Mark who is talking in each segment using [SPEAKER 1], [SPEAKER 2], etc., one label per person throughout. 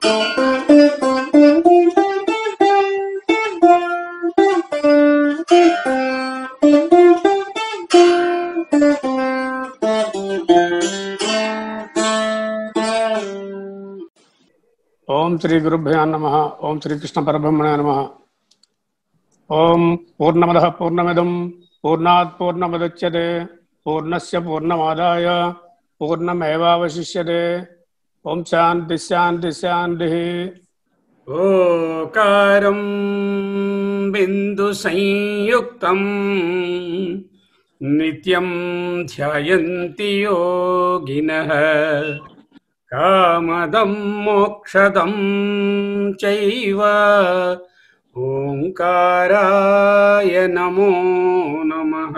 [SPEAKER 1] ఓం శ్రీ గురుభ్యో నమః. ఓం శ్రీకృష్ణ పరబ్రహ్మణే నమః. ఓం పూర్ణమదః పూర్ణమిదం పూర్ణాత్ పూర్ణముదచ్యతే పూర్ణస్య పూర్ణమాదాయ పూర్ణమేవావశిష్యతే. ఓం శాంతి శాంతి శాంతి.
[SPEAKER 2] ఓకారం బిందు సంయుక్తం నిత్యం ధ్యాయంతి యోగినః కామదం మోక్షదం చైవ ఓంకారాయ నమో నమః.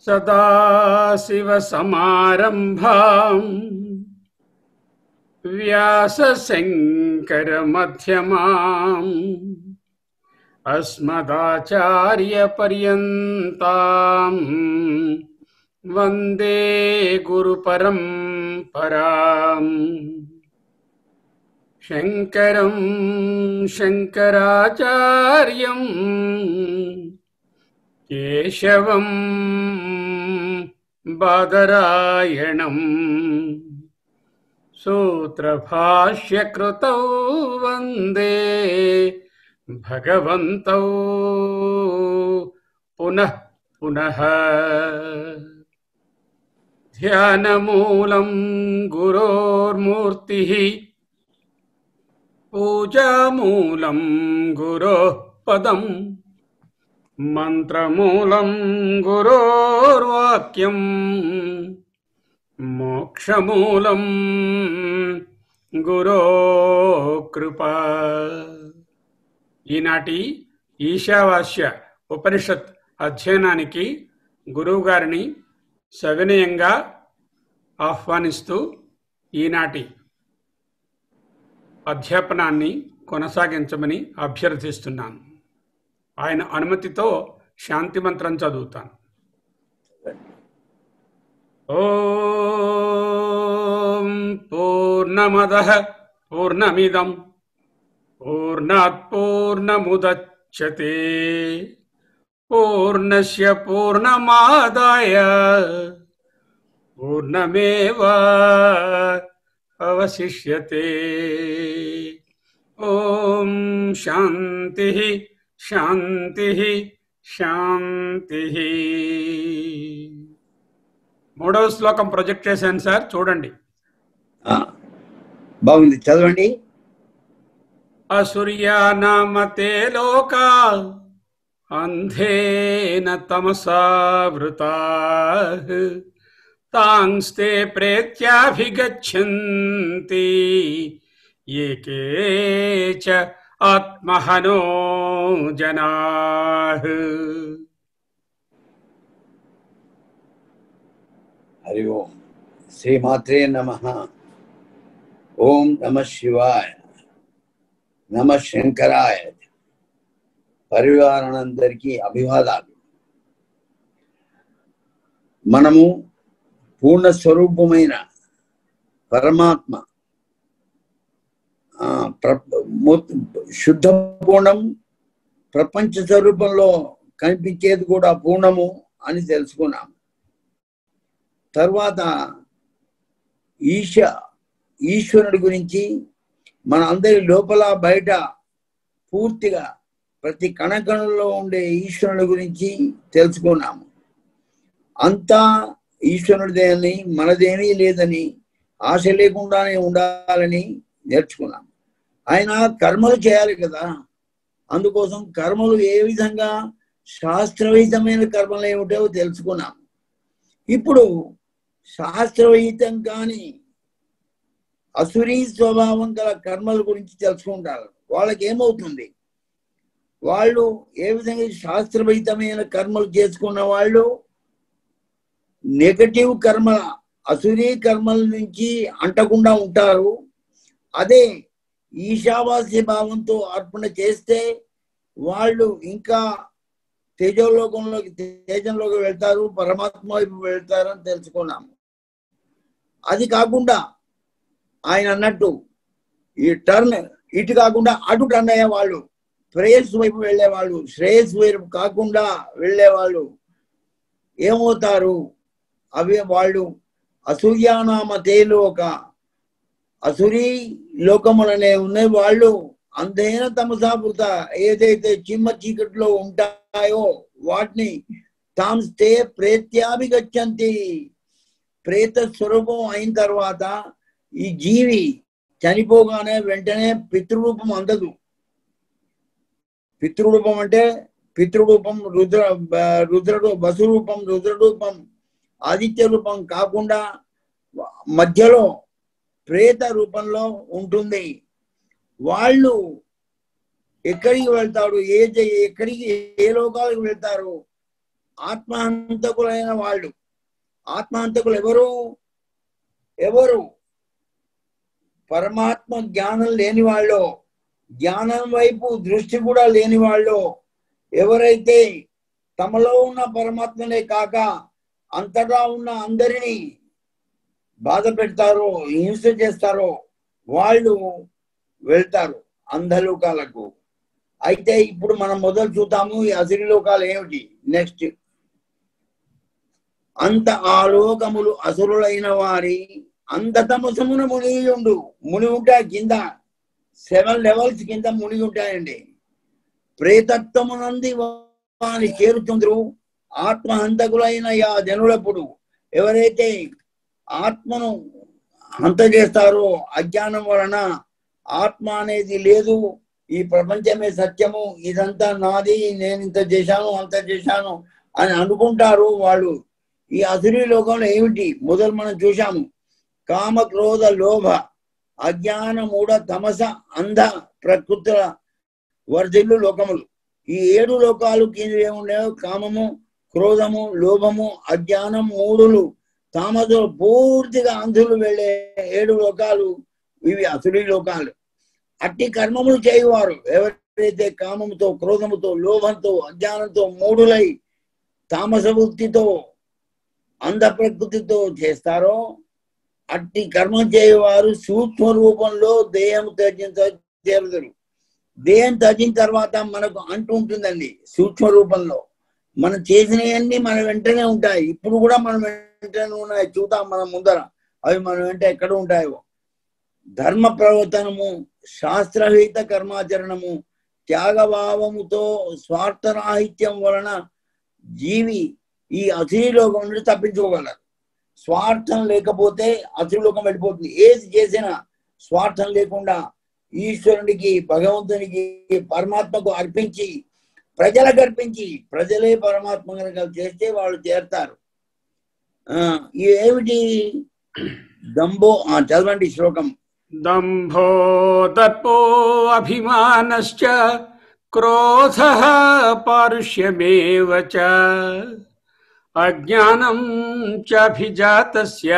[SPEAKER 2] సదాశివసమారంభాం వ్యాసశంకరమధ్యమాం అస్మదాచార్యపర్యంతాం వందే గురుపరంపరాం. శంకరం శంకరాచార్యం కేశవం బాదరాయణం సూత్రభాష్యకృతౌ వందే భగవంతౌ పునః పునః. ధ్యానమూలం గురోర్మూర్తిః పూజామూలం గురోః పదం మంత్రమూలం గురోర్వాక్యం మోక్షమూలం గురో కృపా. ఈనాటి ఈశావాస్య ఉపనిషత్ అధ్యయనానికి గురువు గారిని సవినయంగా ఆహ్వానిస్తూ ఈనాటి అధ్యాపనాన్ని కొనసాగించమని అభ్యర్థిస్తున్నాను. ఆయన అనుమతితో శాంతి మంత్రం చదువుతాను. ఓం పూర్ణమదః పూర్ణమిదం పూర్ణాత్ పూర్ణముదచ్యతే పూర్ణస్య పూర్ణమాదాయ పూర్ణమేవా అవశిష్యతే. ఓం శాంతి శాంతి శాంతి. మూడవ శ్లోకం ప్రొజెక్ట్ చేశాను సార్, చూడండి.
[SPEAKER 3] బాగుంది, చదవండి.
[SPEAKER 2] అసూర్యా నామతే లోకా అంధేన తమసావృతాః తాంస్తే ప్రేత్యాభిగచ్చంతి ఏకే చ ఆత్మహనో జనాః.
[SPEAKER 3] హరి ఓం. శ్రీమాత్రే నమః. ఓం నమః శివాయ, నమః శంకరాయ. పరివారానందరికీ అభివాదాలు. మనము పూర్ణ స్వరూపమైన పరమాత్మ శుద్ధ పూర్ణం, ప్రపంచ స్వరూపంలో కనిపించేది కూడా పూర్ణము అని తెలుసుకున్నాం. తర్వాత ఈశ్వరుడి గురించి మన అందరి లోపల బయట పూర్తిగా ప్రతి కణకణంలో ఉండే ఈశ్వరుని గురించి తెలుసుకున్నాము. అంతా ఈశ్వరుడిదేని, మనదేమీ లేదని, ఆశ లేకుండానే ఉండాలని నేర్చుకున్నాము. ఆయన కర్మలు చేయాలి కదా, అందుకోసం కర్మలు ఏ విధంగా శాస్త్రవిహితమైన కర్మలు ఏమిటో తెలుసుకున్నాము. ఇప్పుడు శాస్త్రవిహితం కాని అసురీ స్వభావం గల కర్మల గురించి తెలుసుకుంటారు. వాళ్ళకి ఏమవుతుంది, వాళ్ళు ఏ విధంగా శాస్త్రవిహితమైన కర్మలు చేసుకున్న వాళ్ళు నెగటివ్ కర్మల, అసురీ కర్మల నుంచి అంటకుండా ఉంటారు. అదే ఈశావాస్య భావంతో అర్పణ చేస్తే వాళ్ళు ఇంకా తేజంలోకి వెళ్తారు, పరమాత్మ వైపు వెళ్తారని తెలుసుకున్నాము. అది కాకుండా ఆయన అన్నట్టు ఈ టర్న్ ఇటు కాకుండా అటు టర్న్ అయ్యేవాళ్ళు, ప్రేయస్ వైపు వెళ్ళేవాళ్ళు, శ్రేయస్ వైపు కాకుండా వెళ్ళేవాళ్ళు ఏమవుతారు? అవి వాళ్ళు అసూయానామతేలు ఒక అసురీ లోకములనే ఉన్నాయి. వాళ్ళు అంతైన తమసాపృత ఏదైతే చిమ్మ చీకట్లో ఉంటాయో వాటిని తాంస్తే ప్రేత్యాభిగచ్చంతి. ప్రేత స్వరూపం అయిన తర్వాత ఈ జీవి చనిపోగానే వెంటనే పితృరూపం అందదు. పితృరూపం అంటే పితృరూపం వసురూపం, రుద్రరూపం, ఆదిత్య రూపం కాకుండా మధ్యలో ప్రేత రూపంలో ఉంటుంది. వాళ్ళు ఎక్కడికి వెళ్తారు? ఎక్కడికి ఏ లోకాలకు వెళ్తారు? ఆత్మహంతకులైన వాళ్ళు. ఆత్మహంతకులు ఎవరు? పరమాత్మ జ్ఞానం లేని వాళ్ళు, జ్ఞానం వైపు దృష్టి కూడా లేని వాళ్ళు, ఎవరైతే తమలో ఉన్న పరమాత్మనే కాక అంతటా ఉన్న అందరినీ బాధ పెడతారో, హింస చేస్తారో వాళ్ళు వెళ్తారు అంధలోకాలకు. అయితే ఇప్పుడు మనం మొదలు చూద్దాము ఈ అసురీ లోకాలు ఏమిటి. నెక్స్ట్, అంత ఆలోకములు అసురులైన వారి అంధతమసమున ముని ఉంటాయి. కింద 7 లెవెల్స్ కింద మునిగి ఉంటాయండి. ప్రేతత్వమునంది వాని చేరుతుందరు. ఆత్మహంతకులైన యా జనులప్పుడు ఎవరైతే ఆత్మను హంత చేస్తారో, అజ్ఞానం వలన ఆత్మ అనేది లేదు, ఈ ప్రపంచమే సత్యము, ఇదంతా నాది, నేను ఇంత చేశాను అంత చేశాను అని అనుకుంటారు వాళ్ళు. ఈ అసురీ లోకంలో ఏమిటి మొదలు మనం చూశాము. కామ, క్రోధ, లోభ, అజ్ఞాన, మూఢ, తమస, అంధ ప్రకృతుల వర్ధిల్లు లోకములు. ఈ 7 లోకాలు కింద ఏమున్నాయో కామము, క్రోధము, లోభము, అజ్ఞానం, మూఢులు, తామసులు, పూర్తిగా అంధులు వెళ్ళే 7 లోకాలు ఇవి అసురీ లోకాలు. అట్టి కర్మములు చేయువారు ఎవరైతే కామముతో, క్రోధముతో, లోభంతో, అజ్ఞానంతో మూఢులై తామస వృత్తితో, అంధ ప్రకృతితో చేస్తారో అట్టి కర్మ చేయవారు సూక్ష్మ రూపంలో దేహం త్యజించరు. దేహం త్యజించిన తర్వాత మనకు అంటూ ఉంటుందండి. సూక్ష్మ రూపంలో మనం చేసినవన్నీ మన వెంటనే ఉంటాయి. ఇప్పుడు కూడా మన వెంటనే ఉన్నాయి, చూద్దాం మనం ముందర. అవి మన వెంట ఎక్కడ ఉంటాయో. ధర్మ ప్రవర్తనము, శాస్త్రహిత కర్మాచరణము, త్యాగభావముతో స్వార్థరాహిత్యం వలన జీవి ఈ అసురీ లోకం నుండి తప్పించుకోగలరు. స్వార్థం లేకపోతే అసురీ లోకం వెళ్ళిపోతుంది. ఏది చేసినా స్వార్థం లేకుండా ఈశ్వరునికి, భగవంతునికి, పరమాత్మకు అర్పించి, ప్రజలకు అర్పించి, ప్రజలే పరమాత్మ కనుక చేస్తే వాళ్ళు చేరతారు. ఏమిటి దంభో? చదవండి శ్లోకం.
[SPEAKER 2] దంభో దర్పో అభిమానశ్చ క్రోధః పారుష్యమేవ చ అజ్ఞానం చ అభిజాతస్య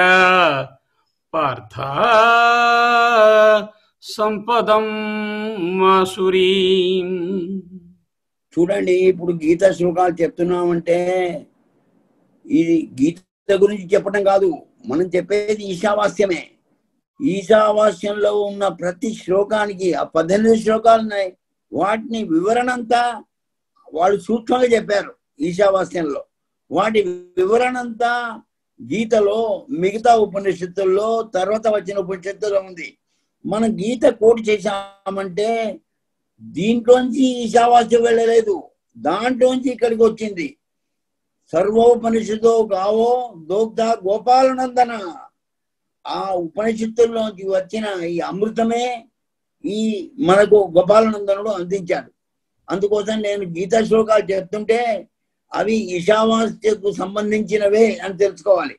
[SPEAKER 2] పార్థ సంపదం ఆసురీం.
[SPEAKER 3] చూడండి, ఇప్పుడు గీత శ్లోకాలు చెప్తున్నామంటే ఇది గీత గురించి చెప్పడం కాదు, మనం చెప్పేది ఈశావాస్యమే. ఈశావాస్యంలో ఉన్న ప్రతి శ్లోకానికి ఆ 18 శ్లోకాలు ఉన్నాయి. వాటిని వివరణ అంతా వాళ్ళు సూక్ష్మంగా చెప్పారు ఈశావాస్యంలో. వాటి వివరణ అంతా గీతలో, మిగతా ఉపనిషత్తుల్లో, తర్వాత వచ్చిన ఉపనిషత్తులో ఉంది. మనం గీత కోట్ చేశామంటే దీంట్లోంచి ఈశావాస్యం వెళ్ళలేదు, దాంట్లోంచి ఇక్కడికి వచ్చింది. సర్వోపనిషత్తో గావో దోగ్ధ గోపాలనందన. ఆ ఉపనిషత్తుల్లోంచి వచ్చిన ఈ అమృతమే ఈ మనకు గోపాలనందనుడు అందించాడు. అందుకోసం నేను గీతా శ్లోకాలు చెప్తుంటే అవి ఈశావాస్యకు సంబంధించినవే అని తెలుసుకోవాలి.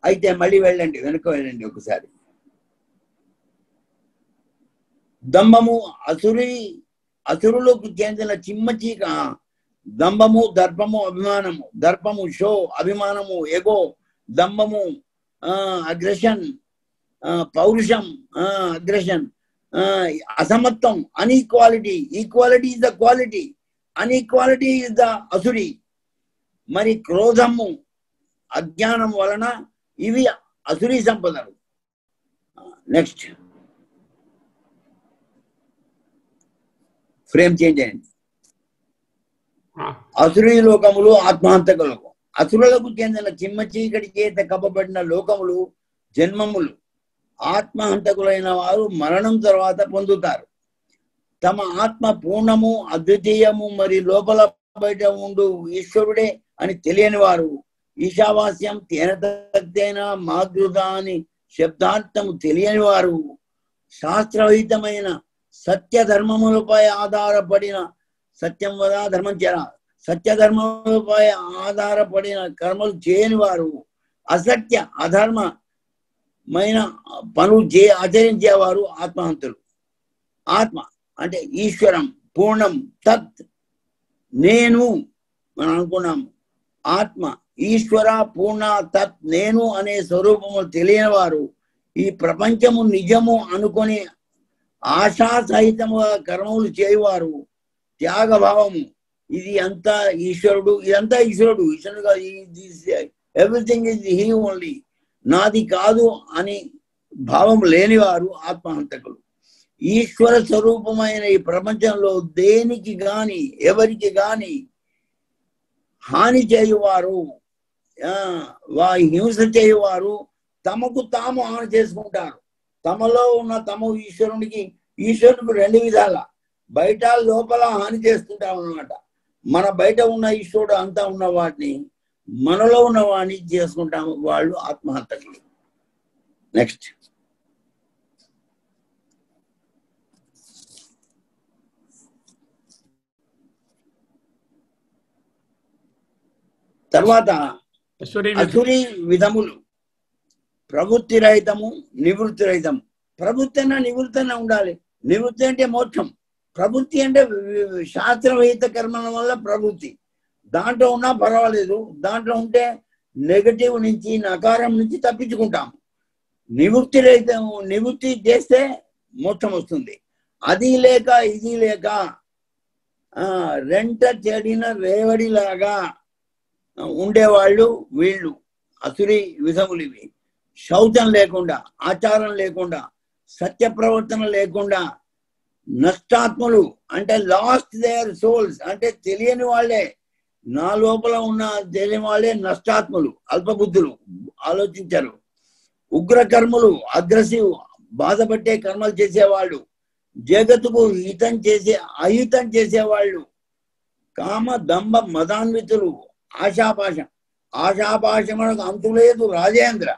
[SPEAKER 3] అయితే మళ్ళీ వెళ్ళండి, వెనుక వెళ్ళండి ఒకసారి. దంభము అసురులకు చెందిన చిమ్మచీక. దంభము, దర్పము, అభిమానము. దర్పము షో, అభిమానము ఎగో, దంభము అగ్రెషన్, పౌరుషం అగ్రెషన్, అసమత్వం unequality. Equality is the quality, unequality is the అసురీ. మరి క్రోధము, అజ్ఞానం వలన ఇవి అసురీ సంపదలు. నెక్స్ట్ ఫ్రేమ్ చేంజ్ అయింది. అసురీ లోకములు ఆత్మహంతకులకు, అసురులకు చెందిన చిమ్మ చీకటి చేత కప్పబడిన లోకములు జన్మములు ఆత్మహంతకులైన వారు మరణం తర్వాత పొందుతారు. తమ ఆత్మ పూర్ణము అద్వితీయము మరి లోపల బయట ఉండు ఈశ్వరుడే అని తెలియని వారు, ఈశావాస్యం తేనతైన మాతృత అని శబ్దార్థము తెలియని వారు, శాస్త్రవిహితమైన సత్య ధర్మములపై ఆధారపడిన సత్యం వద ధర్మం చేర సత్యధర్మములపై ఆధారపడిన కర్మలు చేయని వారు, అసత్య అధర్మమైన పనులు ఆచరించేవారు ఆత్మహంతులు. ఆత్మ అంటే ఈశ్వరం, పూర్ణం, తత్ నేను మనం అనుకున్నాము. ఆత్మ ఈశ్వర పూర్ణ తత్ నేను అనే స్వరూపము తెలియని వారు, ఈ ప్రపంచము నిజము అనుకొని ఆశా సహితముగా కర్మములు చేయవారు, త్యాగభావము ఇది అంతా ఈశ్వరుడు, ఇదంతా ఈశ్వరుడు, ఈశ్వరుడుగా ఎవ్రీథింగ్ ఇస్ హీ ఓన్లీ, నాది కాదు అని భావం లేనివారు ఆత్మహంతకులు. ఈశ్వర స్వరూపమైన ఈ ప్రపంచంలో దేనికి గాని ఎవరికి గాని హాని చేయువారు, హింస చేయువారు తమకు తాము హాని చేసుకుంటారు. తమలో ఉన్న తమ ఈశ్వరునికి రెండు విధాల, బయట లోపల హాని చేస్తుంటాం అన్నమాట. మన బయట ఉన్న ఈశ్వరుడు అంతా ఉన్న వాటిని మనలో ఉన్న వాడిని చేసుకుంటాము, వాళ్ళు ఆత్మహంతకులు. నెక్స్ట్ తర్వాత అసురీ విధములు ప్రవృత్తి రహితము, నివృత్తి రహితము. ప్రవృత్తి అన్న నివృత్తి అన్న ఉండాలి. నివృత్తి అంటే మోక్షం, ప్రవృత్తి అంటే శాస్త్రవిహిత కర్మల వల్ల ప్రవృత్తి. దాంట్లో ఉన్నా పర్వాలేదు, దాంట్లో ఉంటే నెగటివ్ నుంచి నకారం నుంచి తప్పించుకుంటాము. నివృత్తి రహితం, నివృత్తి చేస్తే మోక్షం వస్తుంది. అది లేక ఇది లేక రెంట చెడిన రేవడిలాగా ఉండేవాళ్ళు వీళ్ళు అసురీ విధములు. ఇవి శౌచం లేకుండా, ఆచారం లేకుండా, సత్య ప్రవర్తన లేకుండా, నష్టాత్ములు అంటే లాస్ట్ దేర్ సోల్స్ అంటే తెలియని వాళ్ళే, నా లోపల ఉన్న తెలియని వాళ్ళే నష్టాత్ములు, అల్పబుద్ధులు, ఆలోచించరు. ఉగ్రకర్ములు, అగ్రెసివ్, బాధపట్టే కర్మలు చేసేవాళ్ళు, జగత్తుకు అహితం చేసేవాళ్ళు, కామ దంభ మదాన్వితులు, ఆశాపాశం మనకు అంతు లేదు రాజేంద్ర.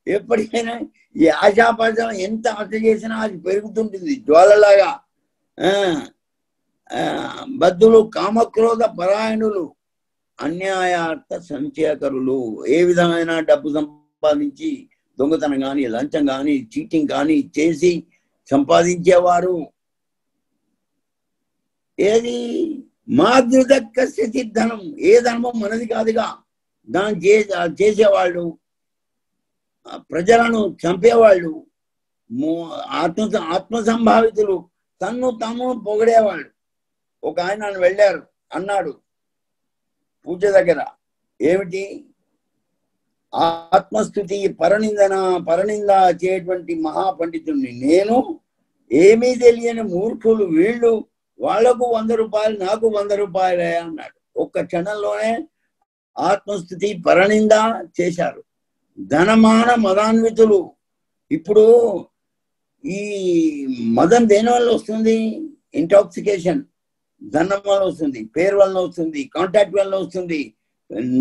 [SPEAKER 3] ఎప్పటికైనా ఈ ఆశాపాశం ఎంత ఆశ చేసినా అది పెరుగుతుంటుంది జ్వాలలాగా. బద్ధులు, కామక్రోధ పరాయణులు, అన్యాయార్థ సంచయకరులు, ఏ విధమైన డబ్బు సంపాదించి దొంగతనం కానీ, లంచం కానీ, చీటింగ్ కానీ చేసి సంపాదించేవారు. ఏది మాదృదక్కస్య ధనం, ఏ ధర్మం మనది కాదుగా దాన్ని చేసేవాళ్ళు, ప్రజలను చంపేవాళ్ళు, ఆత్మ సంభావితులు, తన్ను తాము పొగిడేవాళ్ళు. ఒక ఆయన వెళ్ళారు, అన్నాడు పూజ దగ్గర, ఏమిటి ఆత్మస్థుతి పరనింద చేయటువంటి మహాపండితుడిని నేను, ఏమీ తెలియని మూర్ఖులు వీళ్ళు, వాళ్లకు 100 రూపాయలు నాకు 100 రూపాయలే అన్నాడు. ఒక్క క్షణంలోనే ఆత్మస్థుతి పరనింద చేశారు. ధనమాన మదాన్వితులు. ఇప్పుడు ఈ మదం దేని వల్ల వస్తుంది? ఇంటాక్సికేషన్ ధనం వల్ల వస్తుంది, పేరు వల్ల వస్తుంది, కాంటాక్ట్ వల్ల వస్తుంది,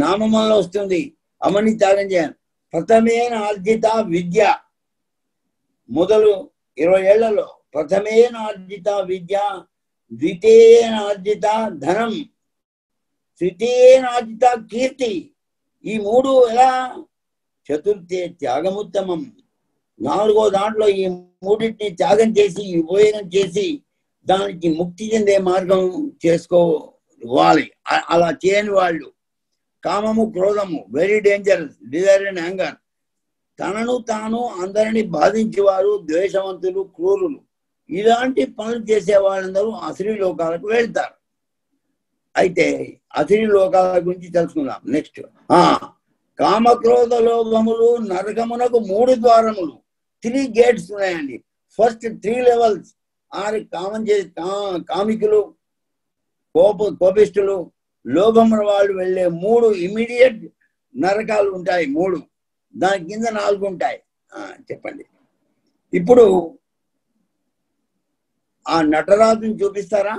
[SPEAKER 3] నామం వల్ల వస్తుంది. అవన్నీ త్యాగం చేయాలి. ప్రథమేన ఆర్జిత విద్య, మొదలు 20 ఏళ్లలో ప్రథమేన ఆర్జిత విద్య, ద్వితీయేన ఆర్జిత ధనం, తృతీయేన ఆర్జిత కీర్తి. ఈ 3 ఎలా? చతుర్థే త్యాగముత్తమం. 4వ దాంట్లో ఈ 3టిని త్యాగం చేసి ఉపయోగం చేసి దానికి ముక్తి చెందే మార్గం చేసుకోవాలి. అలా చేయని వాళ్ళు కామము, క్రోధము very dangerous, desire and anger. తనను తాను అందరినీ బాధించేవారు, ద్వేషవంతులు, క్రూరులు. ఇలాంటి పనులు చేసే వాళ్ళందరూ అసురీ లోకాలకు వెళ్తారు. అయితే అసురీ లోకాల గురించి తెలుసుకుందాం. నెక్స్ట్ కామక్రోధ లోభములు నరకమునకు 3 ద్వారములు, 3 gates ఉన్నాయండి. ఫస్ట్ 3 levels ఆరు కామికులు, కోపిష్టులు, లోభముల వాళ్ళు వెళ్ళే 3 ఇమీడియట్ నరకాలు ఉంటాయి. 3 దాని కింద 4 ఉంటాయి. చెప్పండి. ఇప్పుడు ఆ నటరాజుని చూపిస్తారా?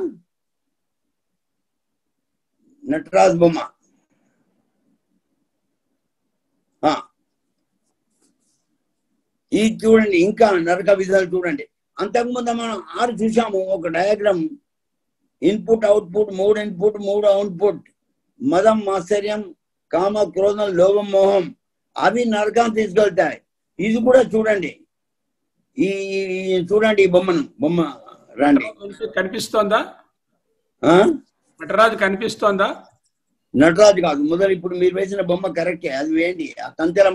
[SPEAKER 3] నటరాజు బొమ్మ. ఇది చూడండి. ఇంకా నరక విధాలు చూడండి. అంతకుముందు మనం 6 చూసాము. ఒక diagram, input output, 3 input 3 output, మదం మాత్సర్యం, కామ క్రోధం, లోభం, మోహం, అవి నరకాన్ని తీసుకెళ్తాయి. ఇది కూడా చూడండి. ఈ చూడండి ఈ బొమ్మ రండి.
[SPEAKER 2] కనిపిస్తోందా? నటరాజు కనిపిస్తోందా?
[SPEAKER 3] నటరాజు కాదు మొదలు. ఇప్పుడు మీరు వేసిన బొమ్మ కరెక్టే, అది వేయండి. ఆ కంచెల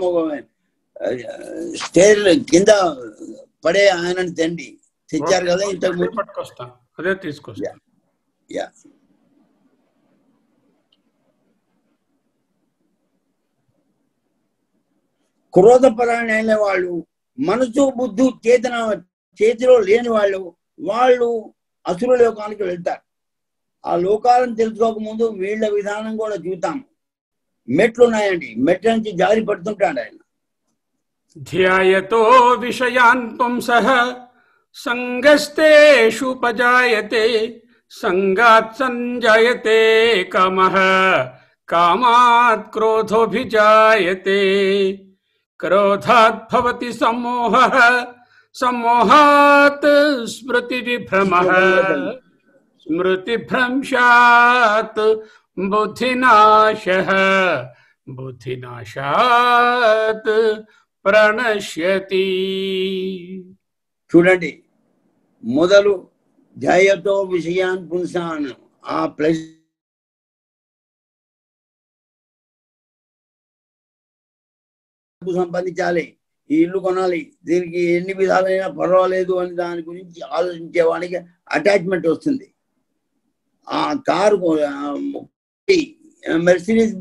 [SPEAKER 3] స్టేర్ కింద పడే ఆయనని తండి తెచ్చారు కదా ఇంతకు ముందు.
[SPEAKER 2] పట్టుకొస్తాను, అదే తీసుకొస్తా.
[SPEAKER 3] క్రోధపరాయణ వాళ్ళు, మనసు బుద్ధి చేతిలో లేని వాళ్ళు అసుర లోకానికి వెళ్తారు. ఆ లోకాలను తెలుసుకోకముందు వీళ్ళ విధానం కూడా చూద్దాం. మెట్లు ఉన్నాయండి, మెట్ల నుంచి జారి పడుతుంటాడు ఆయన.
[SPEAKER 2] ధ్యాయతో విషయాన్ పుంసః సంగస్తేషుపజాయతే, సంగాత్ సంజాయతే కామః, కామాత్ క్రోధోభిజాయతే, క్రోధాత్ భవతి సమ్మోహః, సమ్మోహాత్ స్మృతివిభ్రమః, స్మృతిభ్రంశాత్ బుద్ధినాశః, బుద్ధినాశాత్ ప్రణశ్యతి.
[SPEAKER 3] చూడండి, మొదలు ధ్యాయతో విషయాన్ పుంసాన్, ఆ ప్లస్ సంపాదించాలి, ఈ ఇల్లు కొనాలి, దీనికి ఎన్ని విధాలైనా పర్వాలేదు అని దాని గురించి ఆలోచించే వాడికి అటాచ్మెంట్ వస్తుంది. ఆ కారు మెర్సిడీస్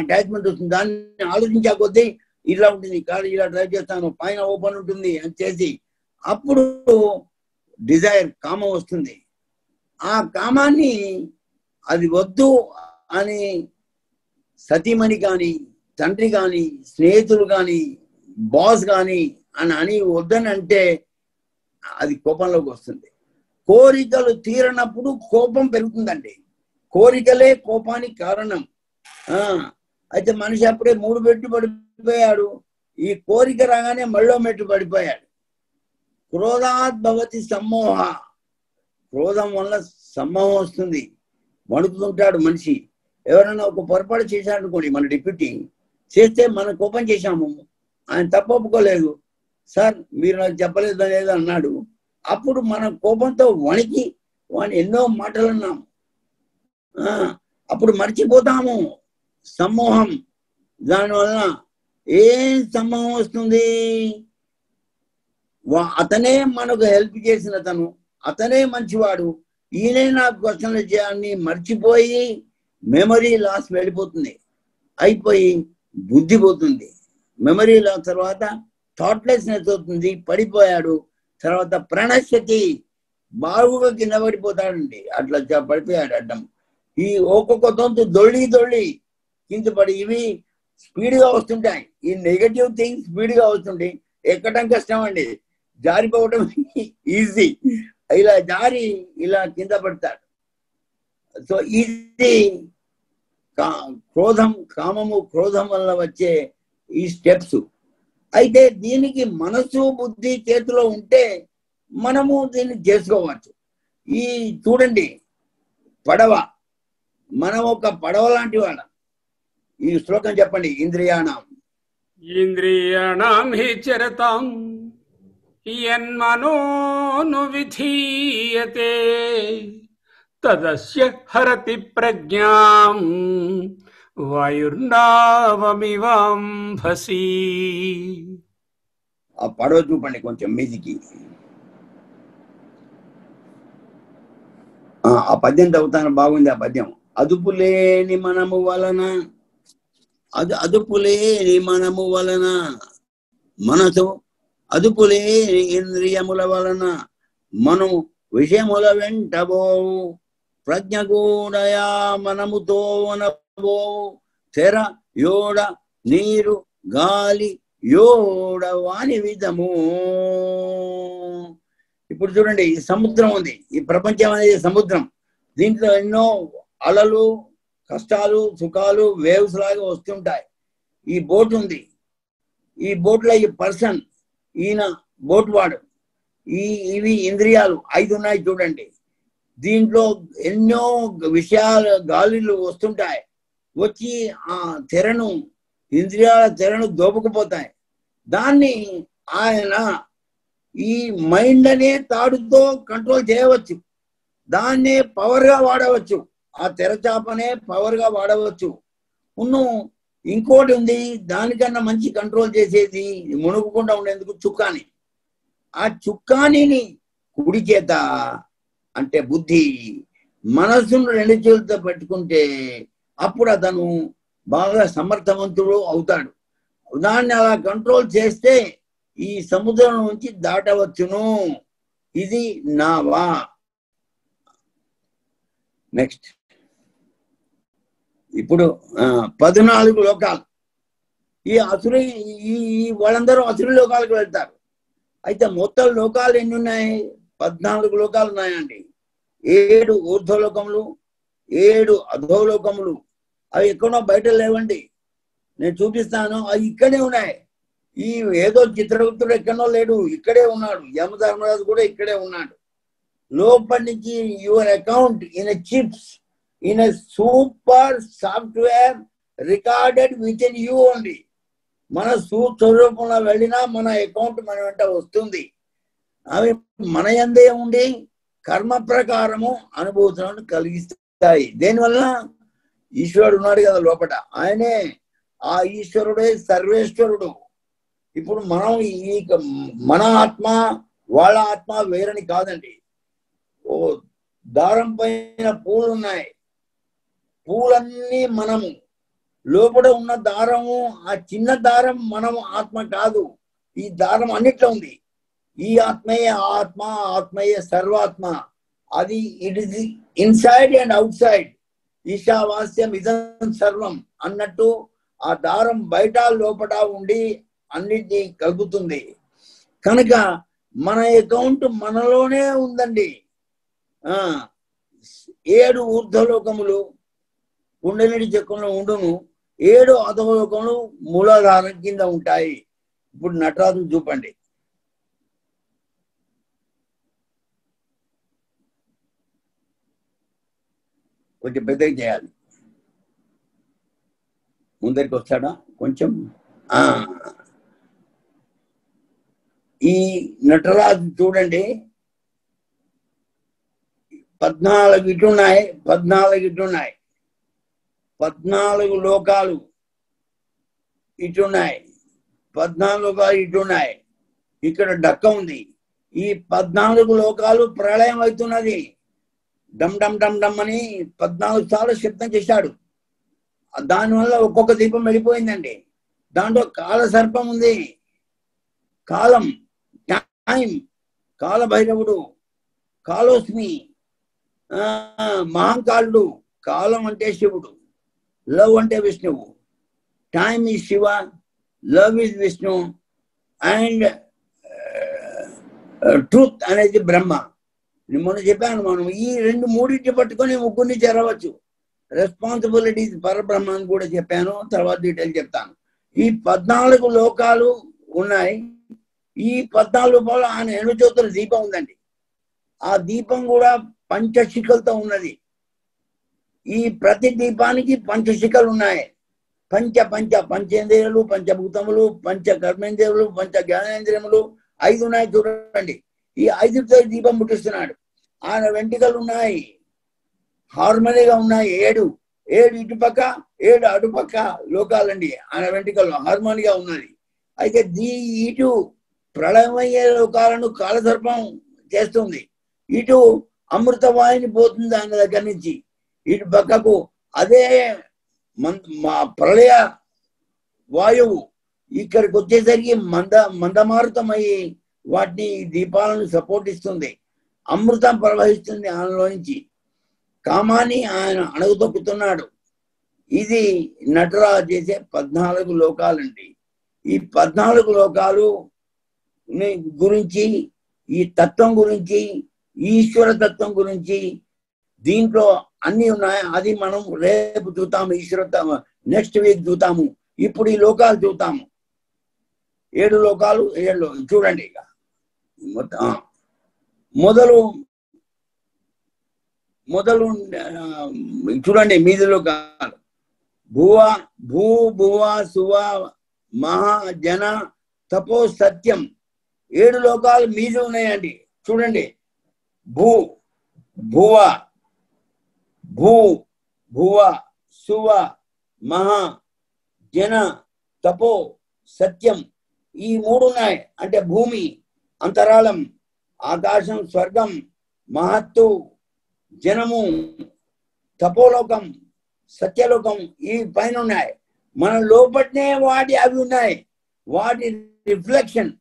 [SPEAKER 3] అటాచ్మెంట్ వస్తుంది. దాన్ని ఆలోచించే కొద్దీ ఇలా ఉంటుంది, కారు ఇలా డ్రైవ్ చేస్తాను, పైన ఓపెన్ ఉంటుంది అని చేసి అప్పుడు డిజైర్, కామం వస్తుంది. ఆ కామాన్ని అది వద్దు అని సతీమణి కానీ, తండ్రి కానీ, స్నేహితులు కానీ, బాస్ కానీ అని వద్దని అంటే అది కోపంలోకి వస్తుంది. కోరికలు తీరనప్పుడు కోపం పెరుగుతుందండి. కోరికలే కోపానికి కారణం. అయితే మనిషి అప్పుడే 3 మెట్లు పడిపోయాడు. ఈ కోరిక రాగానే మళ్ళీ మెట్లు పడిపోయాడు. క్రోధాత్ భవతి సమ్మోహ, క్రోధం వల్ల సమ్మోహం వస్తుంది, వణుకుతుంటాడు మనిషి. ఎవరైనా ఒక పొరపాటు చేశాడనుకోండి, మన డిప్యూటీ చేస్తే మనం కోపం చేశాము, ఆయన తప్పు ఒప్పుకోలేదు, సార్ మీరు నాకు చెప్పలేదు అనేది అన్నాడు. అప్పుడు మన కోపంతో వణికి వాడిని ఎన్నో మాటలు అన్నాము. అప్పుడు మర్చిపోతాము. సమ్మోహం, దానివల్ల ఏం సమ్మోహం వస్తుంది? అతనే మనకు హెల్ప్ చేసిన తను, అతనే మంచివాడు, ఈయనే నాకు క్వశ్చన్లు చేయాలని మర్చిపోయి మెమరీ లాస్ వెళ్ళిపోతుంది, అయిపోయి బుద్ధి పోతుంది. మెమరీ లాస్ తర్వాత థాట్లెస్నెస్ అవుతుంది, పడిపోయాడు. తర్వాత ప్రణశ్యతి, బాగుగా కింద పడిపోతాడండి. అట్లా పడిపోయాడు అడ్డం. ఈ ఒక్కొక్క దొంతు దొళ్ళి కింద పడి, ఇవి స్పీడ్గా వస్తుంటాయి. ఈ నెగటివ్ థింగ్స్ స్పీడ్గా వస్తుంటాయి. ఎక్కడం కష్టం అండి, జారిపోవడం ఈజీ. ఇలా జారి ఇలా కింద పడతాడు. సో ఇది కామము క్రోధం వల్ల వచ్చే ఈ స్టెప్స్. అయితే దీనికి మనసు బుద్ధి చేతిలో ఉంటే మనము దీన్ని చేసుకోవచ్చు. ఈ చూడండి, పడవ, మనం ఒక పడవ లాంటి వాళ్ళం. ఈ శ్లోకం చెప్పండి.
[SPEAKER 2] ఇంద్రియాణం హి చరతాం యన్మనోను విధీయతే, తదస్య హరతి ప్రజ్ఞాం వాయుర్నావమివాంభసి.
[SPEAKER 3] ఆ పడవ చూపండి కొంచెం మీదికి. ఆ పద్యం చదువుతాను, బాగుంది ఆ పద్యం. అదుపులేని మనము వలన, అదుపులేని మనము వలన మనసు అదుపులే ఇంద్రియముల వలన మనం విషయముల వెంటబోవు ప్రజ్ఞ కూడయా మనముతో వనబోవు తెర యోడ నీరు గాలి యోడ వాని విధము. ఇప్పుడు చూడండి, ఈ సముద్రం ఉంది, ఈ ప్రపంచం అనేది సముద్రం. దీంట్లో ఎన్నో అలలు, కష్టాలు, సుఖాలు, వేవ్స్ లాగా వస్తుంటాయి. ఈ బోట్ ఉంది, ఈ బోట్లో ఈ పర్సన్, ఈయన బోట్ వాడు, ఇవి ఇంద్రియాలు 5 ఉన్నాయి చూడండి. దీంట్లో ఎన్నో విషయాలు, గాలిలు వస్తుంటాయి, వచ్చి ఆ తెరను, ఇంద్రియాల తెరను దోపుకుపోతాయి. దాన్ని ఆయన ఈ మైండ్ అనే తాడుతో కంట్రోల్ చేయవచ్చు, దాన్నే పవర్ గా వాడవచ్చు, ఆ తెరచాపనే పవర్ గా వాడవచ్చు. ఇంకోటి ఉంది, దానికన్నా మంచి కంట్రోల్ చేసేది, మునుగకుండా ఉండేందుకు చుక్కాని. ఆ చుక్కానిని కుడి చేత అంటే బుద్ధి, మనస్సును 2 చేతులతో పెట్టుకుంటే అప్పుడు అతను బాగా సమర్థవంతుడు అవుతాడు. దాన్ని అలా కంట్రోల్ చేస్తే ఈ సముద్రం నుంచి దాటవచ్చును. ఇది నావా. నెక్స్ట్, ఇప్పుడు 14 లోకాలు. ఈ వాళ్ళందరూ అసురు లోకాలకు వెళ్తారు. అయితే మొత్తం లోకాలు ఎన్ని ఉన్నాయి? 14 లోకాలు ఉన్నాయండి. 7 ఊర్ధ్వలోకములు, 7 అధోలోకములు. అవి ఎక్కడో బయట లేవండి, నేను చూపిస్తాను. అవి ఇక్కడే ఉన్నాయి. ఈ ఏదో చిత్రగుప్తుడు ఎక్కడో లేడు, ఇక్కడే ఉన్నాడు. యమధర్మరాజు కూడా ఇక్కడే ఉన్నాడు. లోపటి నుంచి your account in chips, in super software recorded with in you only. మన స్వరూపంలో వెళ్ళినా మన అకౌంట్ మన వెంట వస్తుంది. అవి మన యందే ఉండి కర్మ ప్రకారము అనుభూతులను కలిగిస్తాయి. దేనివల్ల? ఈశ్వరుడు ఉన్నాడు కదా లోపల, ఆయనే ఆ ఈశ్వరుడే సర్వేశ్వరుడు. ఇప్పుడు మనం మన ఆత్మ వాళ్ళ ఆత్మ వేరని కాదండి. ఓ దారం పైన పూలు ఉన్నాయి, పూలన్నీ మనము. లోపల ఉన్న దారము, ఆ చిన్న దారం మనము ఆత్మ కాదు. ఈ దారం అన్నిట్లో ఉంది. ఈ ఆత్మయే ఆత్మ, ఆత్మయే సర్వాత్మ. అది it is inside and outside. ఈశావాస్యం ఇదం సర్వం అన్నట్టు ఆ దారం బయట లోపల ఉండి అన్నిటినీ కలుపుతుంది. కనుక మన అకౌంట్ మనలోనే ఉందండి. 7 ఊర్ధ్వలోకములు కుండలిని చక్రంలో ఉండును, 7 అధోలోకములు మూలాధారం కింద ఉంటాయి. ఇప్పుడు నటరాజు చూపండి. కొంచెం పెద్దగా చేయాలి. ముందరికి వస్తాడా కొంచెం? ఈ నటరాజు చూడండి, 14 ఇటున్నాయి, 14 ఇటున్నాయి, 14 లోకాలు ఇటున్నాయి, 14 లోకాలు ఇటున్నాయి. ఇక్కడ డక్క ఉంది. ఈ 14 లోకాలు ప్రళయం అవుతున్నది. డమ్ డమ్ డమ్ డమ్ అని 14 సార్లు శబ్దం చేశాడు. దానివల్ల ఒక్కొక్క దీపం వెళ్ళిపోయిందండి. దాంట్లో కాల సర్పం ఉంది, కాలం, టైం, కాలభైరవుడు, కాలోస్మి, మహాకాలుడు. కాలం అంటే శివుడు, లవ్ అంటే విష్ణువు, time is Shiva, love is Vishnu, and truth అనేది బ్రహ్మ. మొన్న చెప్పాను, మనం ఈ 2-3 పట్టుకొని ముగ్గురిని చేరవచ్చు. రెస్పాన్సిబిలిటీస్ పరబ్రహ్మ అని కూడా చెప్పాను, తర్వాత డీటెయిల్ చెప్తాను. ఈ 14 లోకాలు ఉన్నాయి. ఈ 14 రూపాయలు ఆయన 8 జ్యోతుల దీపం ఉందండి. ఆ దీపం కూడా పంచశిఖలతో ఉన్నది. ఈ ప్రతి దీపానికి పంచశిఖలు ఉన్నాయి. పంచేంద్రియాలు, పంచభూతములు, పంచ కర్మేంద్రియములు, పంచ జ్ఞానేంద్రియములు 5 ఉన్నాయి చూడండి. ఈ 5తో దీపం ముట్టిస్తున్నాడు. ఆయన వెంట్రుకలు ఉన్నాయి, హార్మోనీగా ఉన్నాయి. 7 ఇటుపక్క, 7 అటుపక్క లోకాలండి. ఆయన వెంట్రుకలు హార్మోనీగా ఉన్నది. అయితే ఇటు ప్రళయమయ్యే లోకాలను కాలసర్పం చేస్తుంది, ఇటు అమృతవాయుని పోతుంది ఆయన దగ్గర నుంచి. ఇటు పక్కకు అదే మా ప్రళయ వాయువు ఇక్కడికి వచ్చేసరికి మందమారుతమయ్యి వాటిని దీపాలను సపోర్ట్ ఇస్తుంది, అమృతం ప్రవహిస్తుంది ఆయనలో నుంచి. కామాన్ని ఆయన అణగదొక్కుతున్నాడు. ఇది నటరాజు చేసే 14 లోకాలండి. ఈ 14 లోకాలు గురించి, ఈ తత్వం గురించి, ఈశ్వర తత్వం గురించి దీంట్లో అన్ని ఉన్నాయి. అది మనం రేపు చూద్దాము, ఈశ్వర నెక్స్ట్ వీక్ చూద్దాము. ఇప్పుడు ఈ లోకాలు చూద్దాము. 7 లోకాలు 7 చూడండి. ఇక మొదలు చూడండి. మీది లోకాలు భువ సువ మహా జన తపో సత్యం. 7 లోకాలు మీది ఉన్నాయండి. చూడండి. భువ సువ మహా జన తపో సత్యం. ఈ 3 ఉన్నాయి. అంటే భూమి, అంతరాళం, ఆకాశం, స్వర్గం, మహత్తు, జనము, తపోలోకం, సత్యలోకం. ఈ పైన ఉన్నాయి. మన లోపలనే అవి ఉన్నాయి. వాటి రిఫ్లెక్షన్,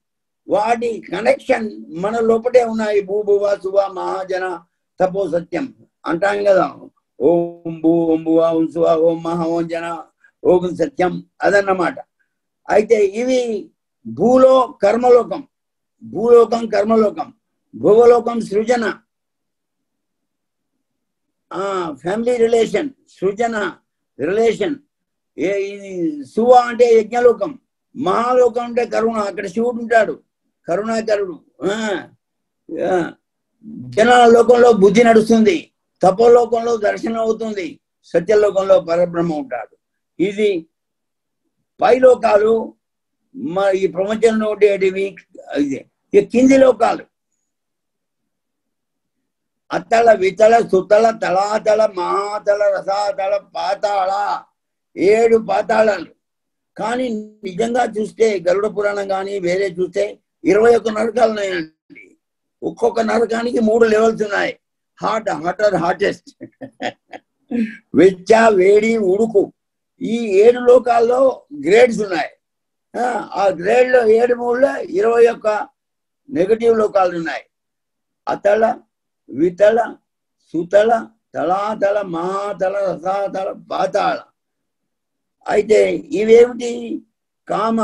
[SPEAKER 3] వాటి కనెక్షన్ మన లోపటే ఉన్నాయి. భూభువ శుభ మహాజన తపో సత్యం అంటాం కదా. ఓం భూ ఓం భువ ఓం శుభ ఓం మహా ఓం జన ఓం సత్యం, అదన్నమాట. అయితే ఇవి కర్మలోకం, భూలోకం కర్మలోకం, భువలోకం సృజన, ఫ్యామిలీ రిలేషన్, సృజన రిలేషన్. శువ అంటే యజ్ఞలోకం, మహాలోకం అంటే కరుణ. అక్కడ శివుడు ఉంటాడు, కరుణాకరుడు. జనాల లోకంలో బుద్ధి నడుస్తుంది, తపోలోకంలో దర్శనం అవుతుంది, సత్యలోకంలో పరబ్రహ్మ ఉంటాడు. ఇది పైలోకాలు. ఈ ప్రపంచంలో ఉండేటివి ఈ కింది లోకాలు. అతల వితల సుతల తలాతల మహాతల రసాతల పాతాళ. 7 పాతాళాలు. కానీ నిజంగా చూస్తే గరుడ పురాణం కానీ వేరే చూస్తే 21 నరకాలు ఉన్నాయండి. ఒక్కొక్క నరకానికి 3 లెవెల్స్ ఉన్నాయి. హాటర్ హాటెస్ట్, వెచ్చ, వేడి, ఉడుకు. ఈ 7 లోకాల్లో గ్రేడ్స్ ఉన్నాయి. ఆ గ్రేడ్లో 7 3లో 21 నెగటివ్ లోకాలు ఉన్నాయి. అతల వితల సుతల తలాతల మహాతల రసాతల పాతాళ. అయితే ఇవేమిటి? కామ,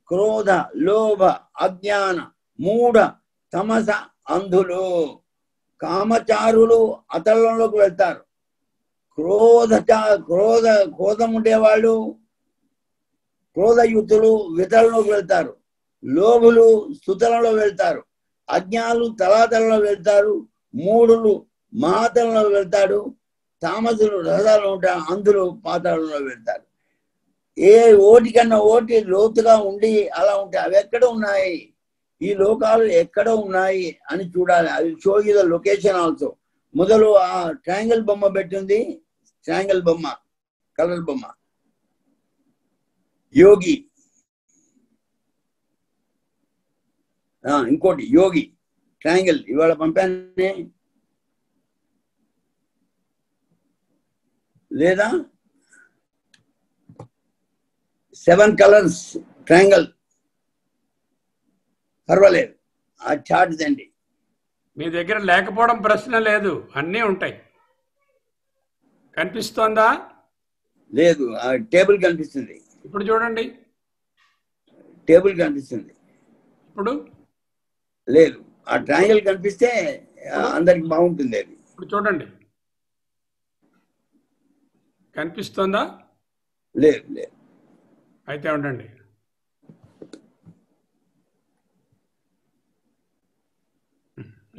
[SPEAKER 3] క్రోధ, లోభ, అజ్ఞాన, మూఢ, తమస అంధులు. కామచారులు అతలంలోకి వెళ్తారు. క్రోధం ఉండేవాళ్ళు, క్రోధయుక్తులు వితలంలోకి వెళ్తారు. లోభులు సుతలంలో వెళ్తారు. అజ్ఞానులు తలాతలలో వెళ్తారు. మూఢులు మహాతలంలో వెళ్తాడు. తామసులు రథాలు ఉంటారు. అందులు పాతాళంలో వెళ్తారు. ఓటి కన్నా ఓటి లోతుగా ఉండి అలా ఉంటాయి. అవి ఎక్కడ ఉన్నాయి? ఈ లోకాలు ఎక్కడ ఉన్నాయి అని చూడాలి. అది show you the location also. మొదలు ఆ ట్రయాంగిల్ బొమ్మ పెట్టింది. ట్రయాంగిల్ బొమ్మ, కలర్ బొమ్మ. యోగి, ఇంకోటి యోగి ట్రయాంగిల్ ఇవాళ పంపానే లేదా? 7 కలర్స్ ట్రయాంగిల్. పర్వాలేదు, ఆ చార్ట్ తండి.
[SPEAKER 2] మీ దగ్గర లేకపోవడం ప్రశ్న లేదు, అన్నీ ఉంటాయి. కనిపిస్తోందా?
[SPEAKER 3] లేదు, ఆ టేబుల్ కనిపిస్తుంది.
[SPEAKER 2] ఇప్పుడు చూడండి.
[SPEAKER 3] టేబుల్ కనిపిస్తుంది.
[SPEAKER 2] ఇప్పుడు
[SPEAKER 3] లేదు, ఆ ట్రయాంగిల్ కనిపిస్తే అందరికి బాగుంటుంది. అది
[SPEAKER 2] ఇప్పుడు చూడండి. కనిపిస్తోందా?
[SPEAKER 3] లేదు లేదు.
[SPEAKER 2] అయితే ఉండండి.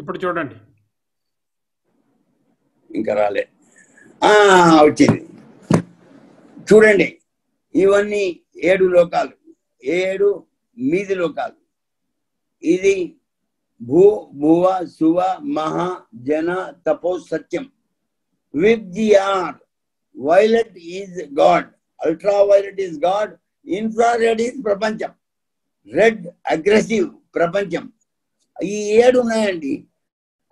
[SPEAKER 2] ఇప్పుడు చూడండి.
[SPEAKER 3] ఇంకా రాలే. వచ్చింది. చూడండి, ఇవన్నీ 7 లోకాలు, 7 మీది లోకాలు. ఇది భువ శువ మహా జన తపో సత్యం. VIBGYOR violet is God, ultra violet is God, infrared is ప్రపంచం, రెడ్ అగ్రెసివ్ ప్రపంచం. ఈ 7 ఉన్నాయండి.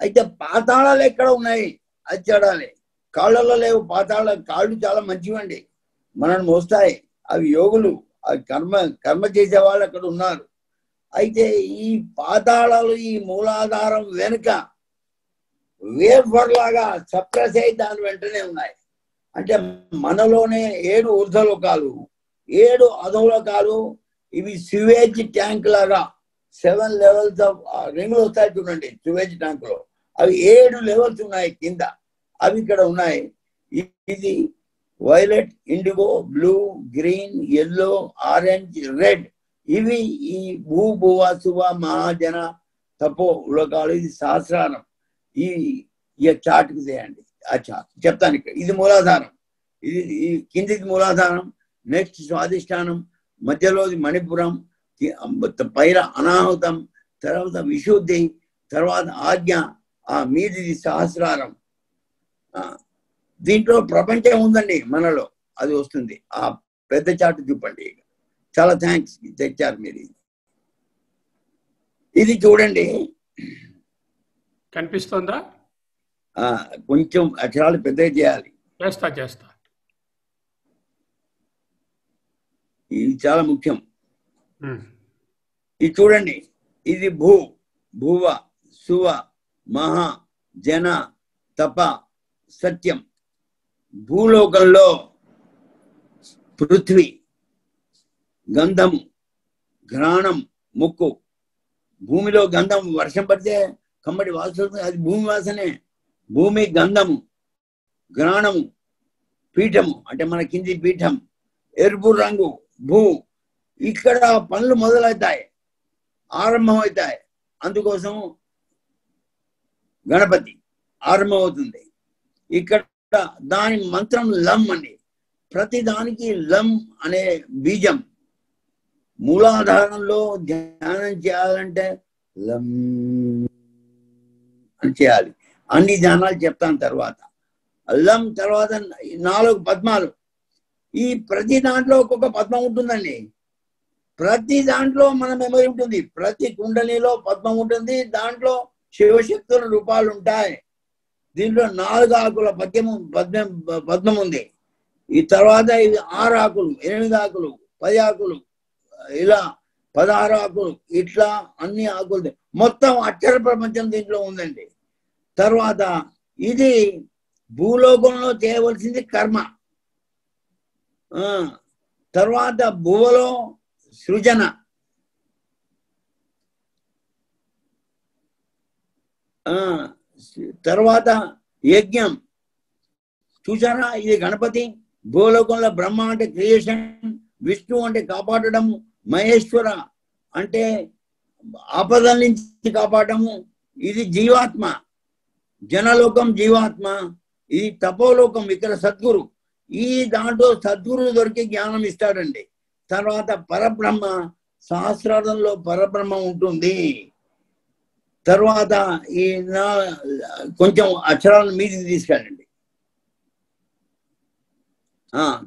[SPEAKER 3] అయితే పాతాళాలు ఎక్కడ ఉన్నాయి అది చూడాలి. కాళ్ళలో లేవు పాతాళ. కాళ్ళు చాలా మంచివండి, మనల్ని మోస్తాయి. అవి యోగులు, కర్మ చేసే వాళ్ళు అక్కడ ఉన్నారు. అయితే ఈ పాతాళాలు ఈ మూలాధారం వెనుక వేర్ఫర్ లాగా సప్రెస్ అయి దాని వెంటనే ఉన్నాయి. అంటే మనలోనే 7 ఊర్ధ్వలోకాలు 7 అధోలోకాలు, ఇవి సివేజ్ ట్యాంక్ లాగా 7 లెవెల్స్ ఆఫ్ రింగులు వస్తాయి చూడండి సివేజ్ ట్యాంక్ లో, అవి 7 లెవెల్స్ ఉన్నాయి కింద, అవి ఇక్కడ ఉన్నాయి. ఇది violet, IndiGo, blue, green, yellow, orange, red, ఇవి ఈ భూభువ శుభ మహాజన తపో లోకాలు. ఇది సహస్రారం. ఈ చార్ట్కి చేయండి. అచ్చా చెప్తాను. ఇక్కడ ఇది మూలాధారం, ఇది కిందిది మూలాధారం, నెక్స్ట్ స్వాధిష్టానం, మధ్యలోది మణిపురం, పైన అనాహుతం, తర్వాత విశుద్ధి, తర్వాత ఆజ్ఞ, ఆ మీదిది సహస్రారం. దీంట్లో ప్రపంచం ఉందండి మనలో, అది వస్తుంది. ఆ పెద్ద చార్ట్ చూపండి. చాలా థ్యాంక్స్ తెచ్చారు మీరు. ఇది చూడండి,
[SPEAKER 2] కనిపిస్తుందా?
[SPEAKER 3] కొంచెం అక్షరాలు పెద్దగా చేయాలి.
[SPEAKER 2] చేస్తా.
[SPEAKER 3] ఇది చాలా ముఖ్యం. ఇది చూడండి, ఇది భువ శువ మహా జన తప సత్యం. భూలోకంలో పృథ్వీ, గంధము, ఘ్రాణం, ముక్కు. భూమిలో గంధం వర్షం పడితే కమ్మడి వాసన, అది భూమి వాసనే. భూమి గంధము, ఘ్రాణము, పీఠము అంటే మన కింది పీఠం, ఎరుపు రంగు భూ. ఇక్కడ పనులు మొదలవుతాయి, ఆరంభమవుతాయి. అందుకోసం గణపతి ఆరంభమవుతుంది. ఇక్కడ దాని మంత్రం లం అండి. ప్రతి దానికి లం అనే బీజం. మూలాధారంలో ధ్యానం చేయాలంటే లం అని చేయాలి. అన్ని ధ్యానాలు చెప్తాను తర్వాత. లం తర్వాత 4 పద్మాలు. ఈ ప్రతి దాంట్లో ఒక్కొక్క పద్మం ఉంటుందండి. ప్రతి దాంట్లో మన మెమరీ ఉంటుంది. ప్రతి కుండలిలో పద్మం ఉంటుంది. దాంట్లో శివశక్తుల రూపాలు ఉంటాయి. దీంట్లో 4 ఆకుల పద్మం ఉంది. ఈ తర్వాత ఇది 6 ఆకులు, 8 ఆకులు, 10 ఆకులు, ఇలా 16 ఆకులు, ఇట్లా అన్ని ఆకులు. మొత్తం అక్షర ప్రపంచం దీంట్లో ఉందండి. తర్వాత ఇది భూలోకంలో చేయవలసింది కర్మ. తర్వాత భువలో సృజన, తర్వాత యజ్ఞం. చూసారా, ఇది గణపతి. భూలోకంలో బ్రహ్మ అంటే క్రియేషన్, విష్ణు అంటే కాపాడడం, మహేశ్వర అంటే ఆపదల నుంచి కాపాడము. ఇది జీవాత్మ, జనలోకం జీవాత్మ. ఇది తపోలోకం, ఇక్కడ సద్గురు. ఈ దాంట్లో సద్గురు దొరికి జ్ఞానం ఇస్తాడండి. తర్వాత పరబ్రహ్మ, సహస్రార్థంలో పరబ్రహ్మ ఉంటుంది. తర్వాత ఈ కొంచెం అక్షరాలను మీదికి తీసుకెళ్ళండి.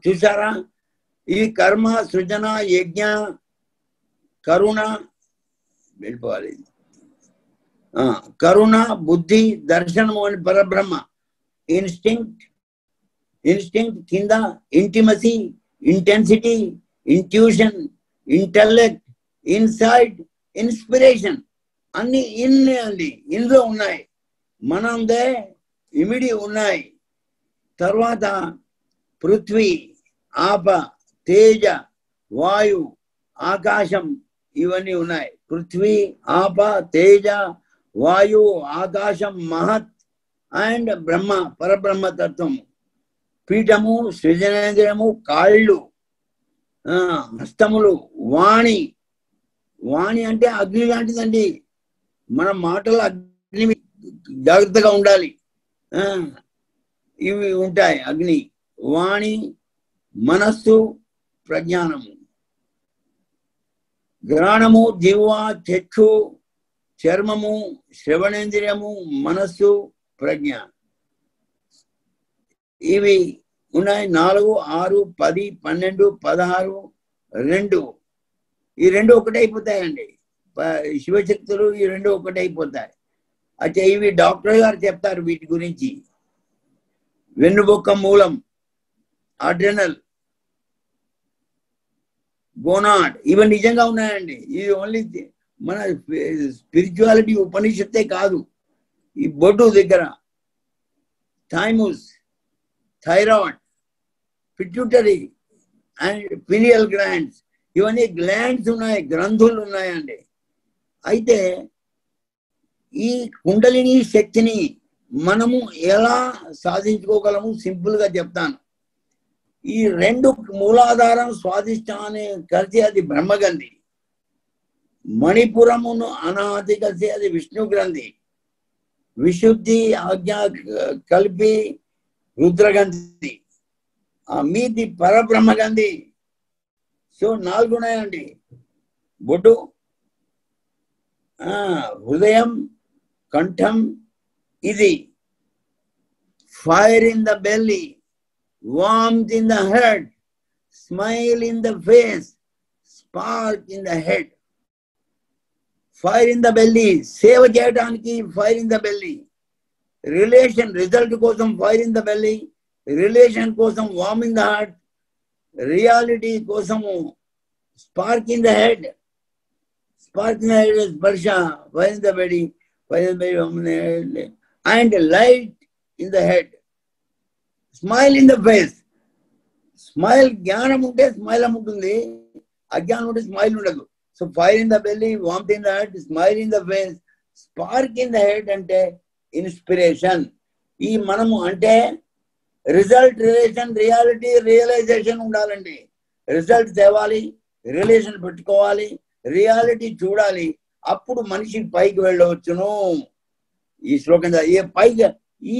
[SPEAKER 3] చూసారా, ఈ కర్మ, సృజన, యజ్ఞ, కరుణ వెళ్ళిపోవాలి. కరుణ, బుద్ధి, దర్శనము అని పరబ్రహ్మ. ఇన్స్టింక్ట్ కింద intimacy, intensity, intuition, intellect, insight, inspiration అన్ని అండి ఇందులో ఉన్నాయి. మనందే ఇమిడి ఉన్నాయి. తర్వాత పృథ్వీ, ఆప, తేజ, వాయు, ఆకాశం ఇవన్నీ ఉన్నాయి. పృథ్వీ, ఆప, తేజ, వాయు, ఆకాశం, మహత్ అండ్ బ్రహ్మ, పరబ్రహ్మ తత్వము. పీఠము, సృజనేంద్రియము, కాళ్ళు, హస్తములు, వాణి. వాణి అంటే అగ్ని లాంటిదండి. మన మాటలు అగ్ని, జాగ్రత్తగా ఉండాలి. ఇవి ఉంటాయి అగ్ని, వాణి, మనస్సు, ప్రజ్ఞానము. ఘ్రాణము, జిహ్వ, చక్షు, చర్మము, శ్రవణేంద్రియము, మనస్సు, ప్రజ్ఞ. ఇవి ఉన్నాయి. 4, 6, 10, 12, 16, 2. ఈ 2 ఒకటైపోతాయండి. శివశక్తులు ఈ 2 ఒకటైపోతాయి. అయితే ఇవి డాక్టర్ గారు చెప్తారు వీటి గురించి. వెన్నుబొక్క మూలం, అడ్రెనల్, గోనాడ్ ఇవి నిజంగా ఉన్నాయండి. ఇది ఓన్లీ మన స్పిరిచువాలిటీ ఉపనిషత్తే కాదు. ఈ బొడ్డు దగ్గర thymus, thyroid, pituitary and pineal glands, ఇవన్నీ గ్లాండ్స్ ఉన్నాయి, గ్రంథులు ఉన్నాయండి. అయితే ఈ కుండలిని శక్తిని మనము ఎలా సాధించుకోగలము సింపుల్ గా చెప్తాను. ఈ రెండు మూలాధారం స్వాధిష్టాన్ని కలిసి అది బ్రహ్మగంధి, మణిపురమును అనాది కలిసి అది విష్ణు గ్రంథి, విశుద్ధి ఆజ్ఞ కలిపి రుద్రగంధి, ఆ మీది పరబ్రహ్మగంధి. సో 4 ఉన్నాయండి. బొడ్డు, హృదయం, కంఠం, ఇది fire in the belly, warmth in the head, smile in the face, spark in the head. Fire in the belly, సేవ చేయడానికి fire in the belly, relation result కోసం fire in the belly, relation కోసం warm in the heart, reality కోసము spark in the head. Spark in the head స్పర్శ, fire in the belly, fire in the belly and light in the head, smile in the face. Smile జ్ఞానం ఉంటే smile ఉంటుంది, అజ్ఞానం ఉంటే smile ఉండదు. So fire in the belly, warmth in the heart, smile in the face, spark in the head అంటే inspiration. ఈ మనము అంటే రిజల్ట్, రిలేషన్, రియాలిటీ, రియలైజేషన్ ఉండాలండి. రిజల్ట్ తేవాలి, రిలేషన్ పెట్టుకోవాలి, రియాలిటీ చూడాలి, అప్పుడు మనిషి పైకి వెళ్ళవచ్చును. ఈ శ్లోకం ఏ పైకి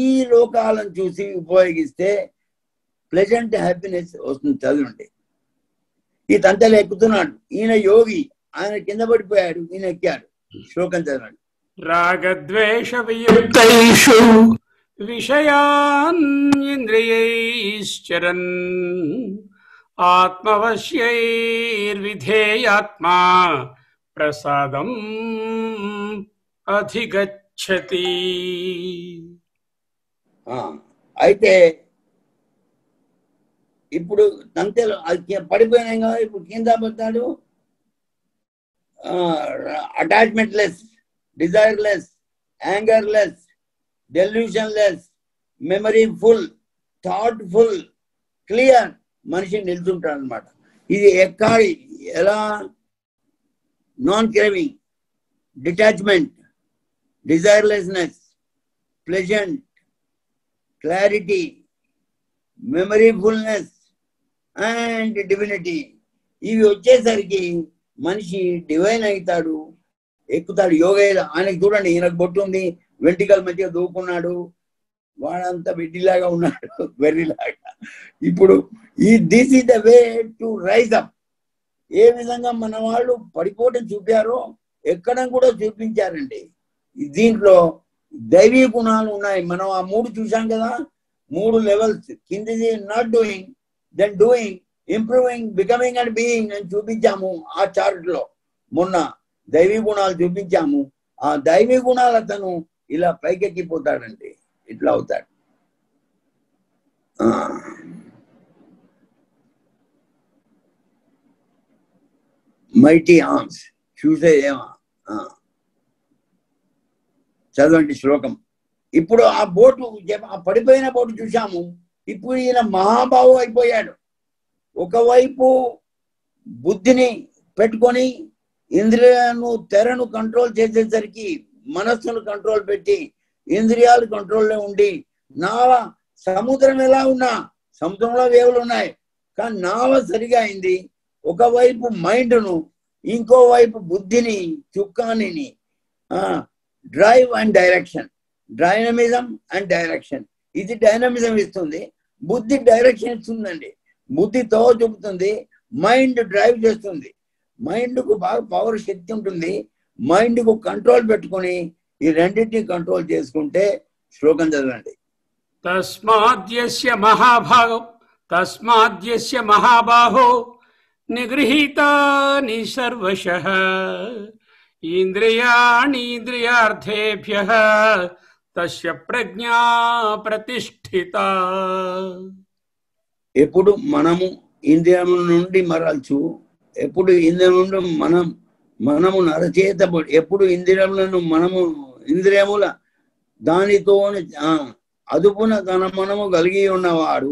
[SPEAKER 3] ఈ లోకాలను చూసి ఉపయోగిస్తే ప్లెజెంట్ హ్యాపీనెస్ వస్తుంది. చదవండి. ఈ తంతలు ఎక్కుతున్నాడు, ఈయన యోగి, ఆయన కింద పడిపోయాడు, ఈయన ఎక్కాడు. శ్లోకం చదవండి.
[SPEAKER 2] రాగద్వేష వియుక్తైషు విషయాన్ ఇంద్రియైశ్చరన్ ఆత్మవశ్యైర్విధేయాత్మా ప్రసాదం అధిగచ్చతి.
[SPEAKER 3] అయితే ఇప్పుడు తంతెలు పడిపోయినాయి కదా, ఇప్పుడు కింద పడతాడు. Attachment less, desire less, anger less, delusion less, memory full, thought full, clear మనిషి నిల్చుంటాడు అనమాట. ఇది ఎక్కాలి ఎలా? Non craving, detachment, desirelessness, pleasant, clarity, memory fullness and divinity. ఇవి వచ్చేసరికి మనిషి డివైన్ అవుతాడు, ఎక్కుతాడు. యోగ ఆయనకు చూడండి, ఈయనకు బొట్టు ఉంది, వెంట్రుకలు మంచిగా దూకున్నాడు, వాడంతా వెడ్డిలాగా ఉన్నాడు, వెర్రిలాగా. ఇప్పుడు this is the way to rise up. ఏ విధంగా మన వాళ్ళు పడిపోవటం చూపారో ఎక్కడం కూడా చూపించారండి. దీంట్లో దైవీ గుణాలు ఉన్నాయి. మనం ఆ 3 చూసాం కదా, 3 లెవెల్స్. కిందిది not doing, then doing, improving, becoming and being అని చూపించాము ఆ చార్ట్ లో. మొన్న దైవీ గుణాలు చూపించాము. ఆ దైవీ గుణాలు అతను ఇలా పైకెక్కిపోతాడండి, ఇట్లా అవుతాడు. మైటీ ఆర్మ్స్ చూసే ఏమా చదవండి శ్లోకం. ఇప్పుడు ఆ బోటు, ఆ పడిపోయిన బోటు చూసాము. ఇప్పుడు ఈయన మహాబాహు అయిపోయాడు. ఒకవైపు బుద్ధిని పెట్టుకొని ఇంద్రియాలను తెరను కంట్రోల్ చేసేసరికి మనస్సును కంట్రోల్ పెట్టి ఇంద్రియాలు కంట్రోల్లో ఉండి నావ సముద్రం ఎలా ఉన్నా, సముద్రంలో వేవులు ఉన్నాయి కానీ నావ సరిగా అయింది. ఒకవైపు మైండ్ను, ఇంకోవైపు బుద్ధిని, చుక్కానిని, drive and direction, dynamism and direction. ఇది డైనమిజం ఇస్తుంది, బుద్ధి డైరెక్షన్ ఇస్తుందండి. బుద్ధి తో చూపుతుంది, మైండ్ డ్రైవ్ చేస్తుంది. మైండ్కు బాగా పవర్, శక్తి ఉంటుంది. మైండ్కు కంట్రోల్ పెట్టుకొని ఈ రెండింటిని కంట్రోల్ చేసుకుంటే. శ్లోకం చదవండి.
[SPEAKER 2] తస్మాద్యస్య మహాబాహో నిగృహీతాని సర్వశః ఇంద్రియాణి ఇంద్రియార్థేభ్యః తస్య ప్రజ్ఞా ప్రతిష్ఠిత.
[SPEAKER 3] ఎప్పుడు మనము ఇంద్రియముల నుండి మరల్చు, ఎప్పుడు ఇంద్రియములు మనము నరచేత ఎప్పుడు ఇంద్రియముల దానితో అదుపున తన మనము కలిగి ఉన్నవాడు,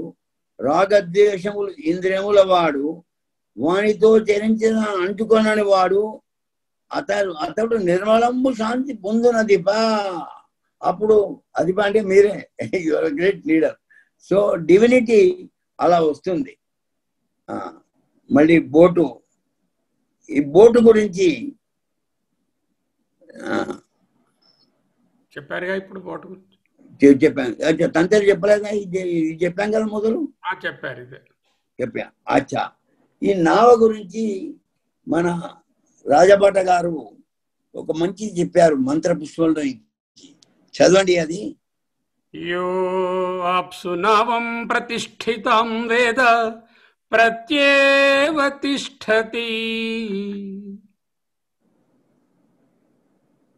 [SPEAKER 3] రాగద్వేషములు ఇంద్రియముల వాడు, వానితో చరించిన అంటుకొనని వాడు, అతడు నిర్మలంబు శాంతి పొందునదిపా. అప్పుడు అదిపా అంటే మీరే, your great leader. So divinity అలా వస్తుంది. మళ్ళీ ఈ బోటు గురించి
[SPEAKER 2] చెప్పారుగా. ఇప్పుడు బోటు గురించి
[SPEAKER 3] చెప్పాను. తంతరి చెప్పలేదా? ఇది చెప్పాం కదా మొదలు
[SPEAKER 2] చెప్పారు. ఇదే
[SPEAKER 3] చెప్పా. అచ్చా, ఈ నావ గురించి మన రాజభట గారు ఒక మంచి చెప్పారు మంత్ర పుష్పంలో. చదవండి అది.
[SPEAKER 2] యో ఆప్సు నావం ప్రతిష్ఠితం వేద ప్రత్యేవ తిష్ఠతి.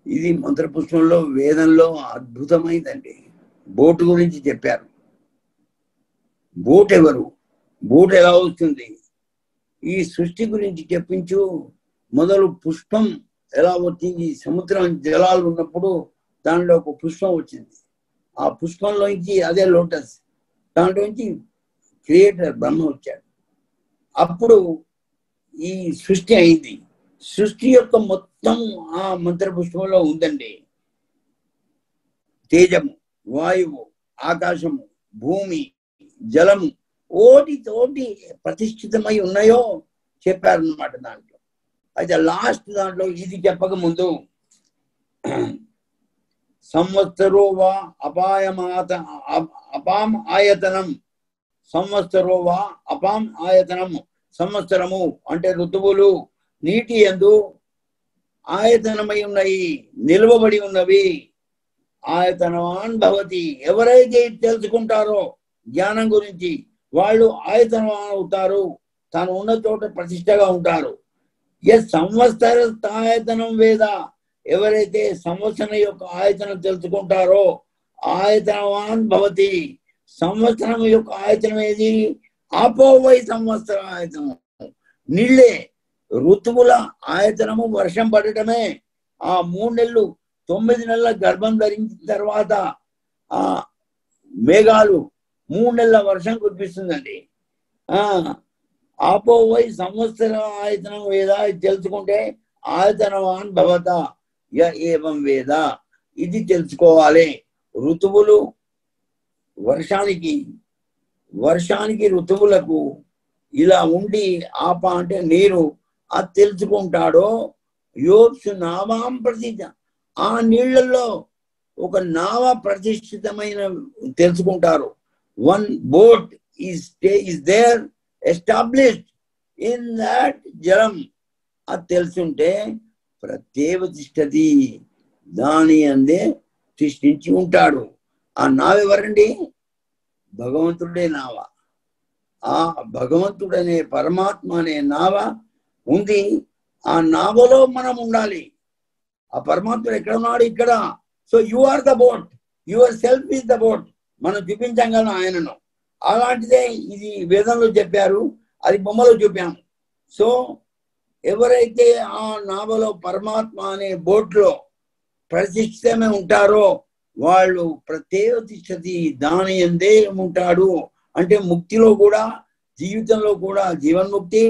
[SPEAKER 3] ఇది మంత్ర పుష్పంలో వేదంలో అద్భుతమైందండి. బోటు గురించి చెప్పారు. బోట్ ఎవరు, బోట్ ఎలా వస్తుంది, ఈ సృష్టి గురించి చెప్పించు. మొదలు పుష్పం ఎలా వచ్చింది, సముద్రం జలాలు ఉన్నప్పుడు దానిలో ఒక పుష్పం వచ్చింది. ఆ పుష్పంలోంచి అదే లోటస్, దాంట్లోంచి క్రియేటర్ బ్రహ్మ వచ్చాడు. అప్పుడు ఈ సృష్టి అయింది. సృష్టి యొక్క మొత్తం ఆ మంత్ర పుష్పంలో ఉందండి. తేజము, వాయువు, ఆకాశము, భూమి, జలము ఓటి ప్రతిష్ఠితమై ఉన్నాయో చెప్పారన్నమాట దాంట్లో. అయితే లాస్ట్ దాంట్లో ఇది చెప్పక ముందు సంవత్సరో వా అపాం ఆయతనం, సంవత్సరో వా అపాం ఆయతనం. సంవత్సరము అంటే ఋతువులు నీటి యందు ఆయతనమై ఉన్నాయి, నిల్వబడి ఉన్నవి. ఆయతనవాన్ భవతి, ఎవరైతే తెలుసుకుంటారో జ్ఞానం గురించి వాళ్ళు ఆయతనవాన్ అవుతారు, తాను ఉన్న చోట ప్రతిష్టగా ఉంటారు. సంవత్సర ఆయతనం వేద, ఎవరైతే సంవత్సరం యొక్క ఆయతనం తెలుసుకుంటారో ఆయతనవాన్ భవతి. సంవత్సరం యొక్క ఆయతనం ఏది? ఆపోవై సంవత్సర ఆయతనం, నీళ్ళే. ఋతువుల ఆయతనము వర్షం పడటమే. ఆ 3 నెలలు 9 నెలల గర్భం ధరించిన తర్వాత ఆ మేఘాలు 3 నెలల వర్షం కురిపిస్తుందండి. ఆపోవై సంవత్సర ఆయతనం వేద, తెలుసుకుంటే ఆయతనవాన్ భవత ఏవం వేద, ఇది తెలుసుకోవాలి. ఋతువులు వర్షానికి ఋతువులకు ఇలా ఉండి, ఆప అంటే నీరు, అది తెలుసుకుంటాడో యోప్సు నావాం ప్రతిష్ఠ, ఆ నీళ్లలో ఒక నావ ప్రతిష్ఠితమైన తెలుసుకుంటారు. One boat is there established in that జలం, అది తెలుసుంటే ప్రత్యేవ తిష్టతి, దాని అందే తిష్ఠించి ఉంటాడు. ఆ నావ ఎవరండి? భగవంతుడే నావ. ఆ భగవంతుడనే పరమాత్మ అనే నావ ఉంది. ఆ నావలో మనం ఉండాలి. ఆ పరమాత్ముడు ఎక్కడ ఉన్నాడు? ఇక్కడ. So you are the boat, yourself is the boat. మనం చూపించాం కదా ఆయనను. అలాంటిదే ఇది వేదంలో చెప్పారు, అది బొమ్మలో చూపాము. సో ఎవరైతే ఆ నావలో పరమాత్మ అనే బోట్లో ప్రతిష్ఠితమే ఉంటారో వాళ్ళు ప్రత్యేక తిష్టతి, దాని అందే ఉంటాడు. అంటే ముక్తిలో కూడా, జీవితంలో కూడా జీవన్ముక్తి,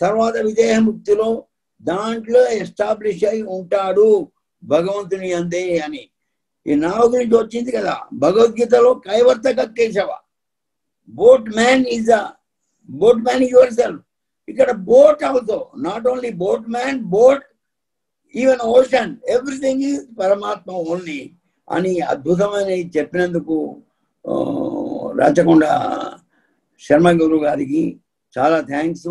[SPEAKER 3] తర్వాత విదేహముక్తిలో దాంట్లో ఎస్టాబ్లిష్ అయి ఉంటాడు భగవంతుని అందే అని. ఈ నావ గురించి వచ్చింది కదా భగవద్గీతలో. కైవర్తక Keshava, boat man is your self. ఇక్కడ boat also, not only boat man, boat, even ocean, everything is పరమాత్మ ఓన్లీ అని అద్భుతమైన చెప్పినందుకు రాచకొండ శర్మ గురువు గారికి చాలా థ్యాంక్స్.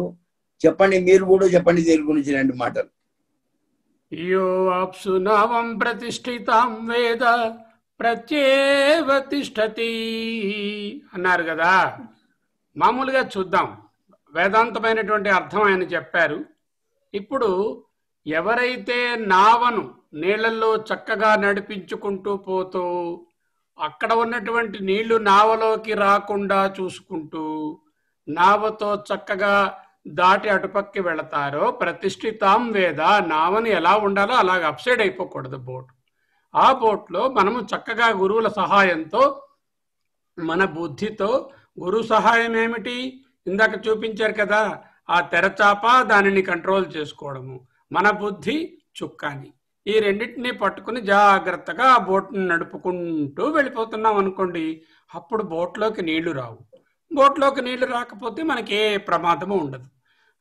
[SPEAKER 3] చెప్పండి, మీరు కూడా చెప్పండి దీని గురించి 2 మాటలు.
[SPEAKER 2] యో ఆప్సు నావం ప్రతిష్ఠితాం వేద ప్రత్యేవ తిష్టతి అన్నారు కదా. మామూలుగా చూద్దాం, వేదాంతమైనటువంటి అర్థం ఆయన చెప్పారు. ఇప్పుడు ఎవరైతే నావను నీళ్లలో చక్కగా నడిపించుకుంటూ పోతూ, అక్కడ ఉన్నటువంటి నీళ్లు నావలోకి రాకుండా చూసుకుంటూ, నావతో చక్కగా దాటి అటుపక్కి వెళతారో ప్రతిష్ఠితాం వేద, నావని ఎలా ఉండాలో అలాగ అప్సైడ్ అయిపోకూడదు బోట్. ఆ బోట్లో మనము చక్కగా గురువుల సహాయంతో, మన బుద్ధితో, గురు సహాయం ఏమిటి ఇందాక చూపించారు కదా, ఆ తెరచాప దానిని కంట్రోల్ చేసుకోవడము, మన బుద్ధి చుక్కాని, ఈ రెండింటినీ పట్టుకుని జాగ్రత్తగా ఆ బోట్ని నడుపుకుంటూ వెళ్ళిపోతున్నాం అనుకోండి, అప్పుడు బోట్లోకి నీళ్లు రావు. బోట్లోకి నీళ్లు రాకపోతే మనకి ఏ ప్రమాదము ఉండదు.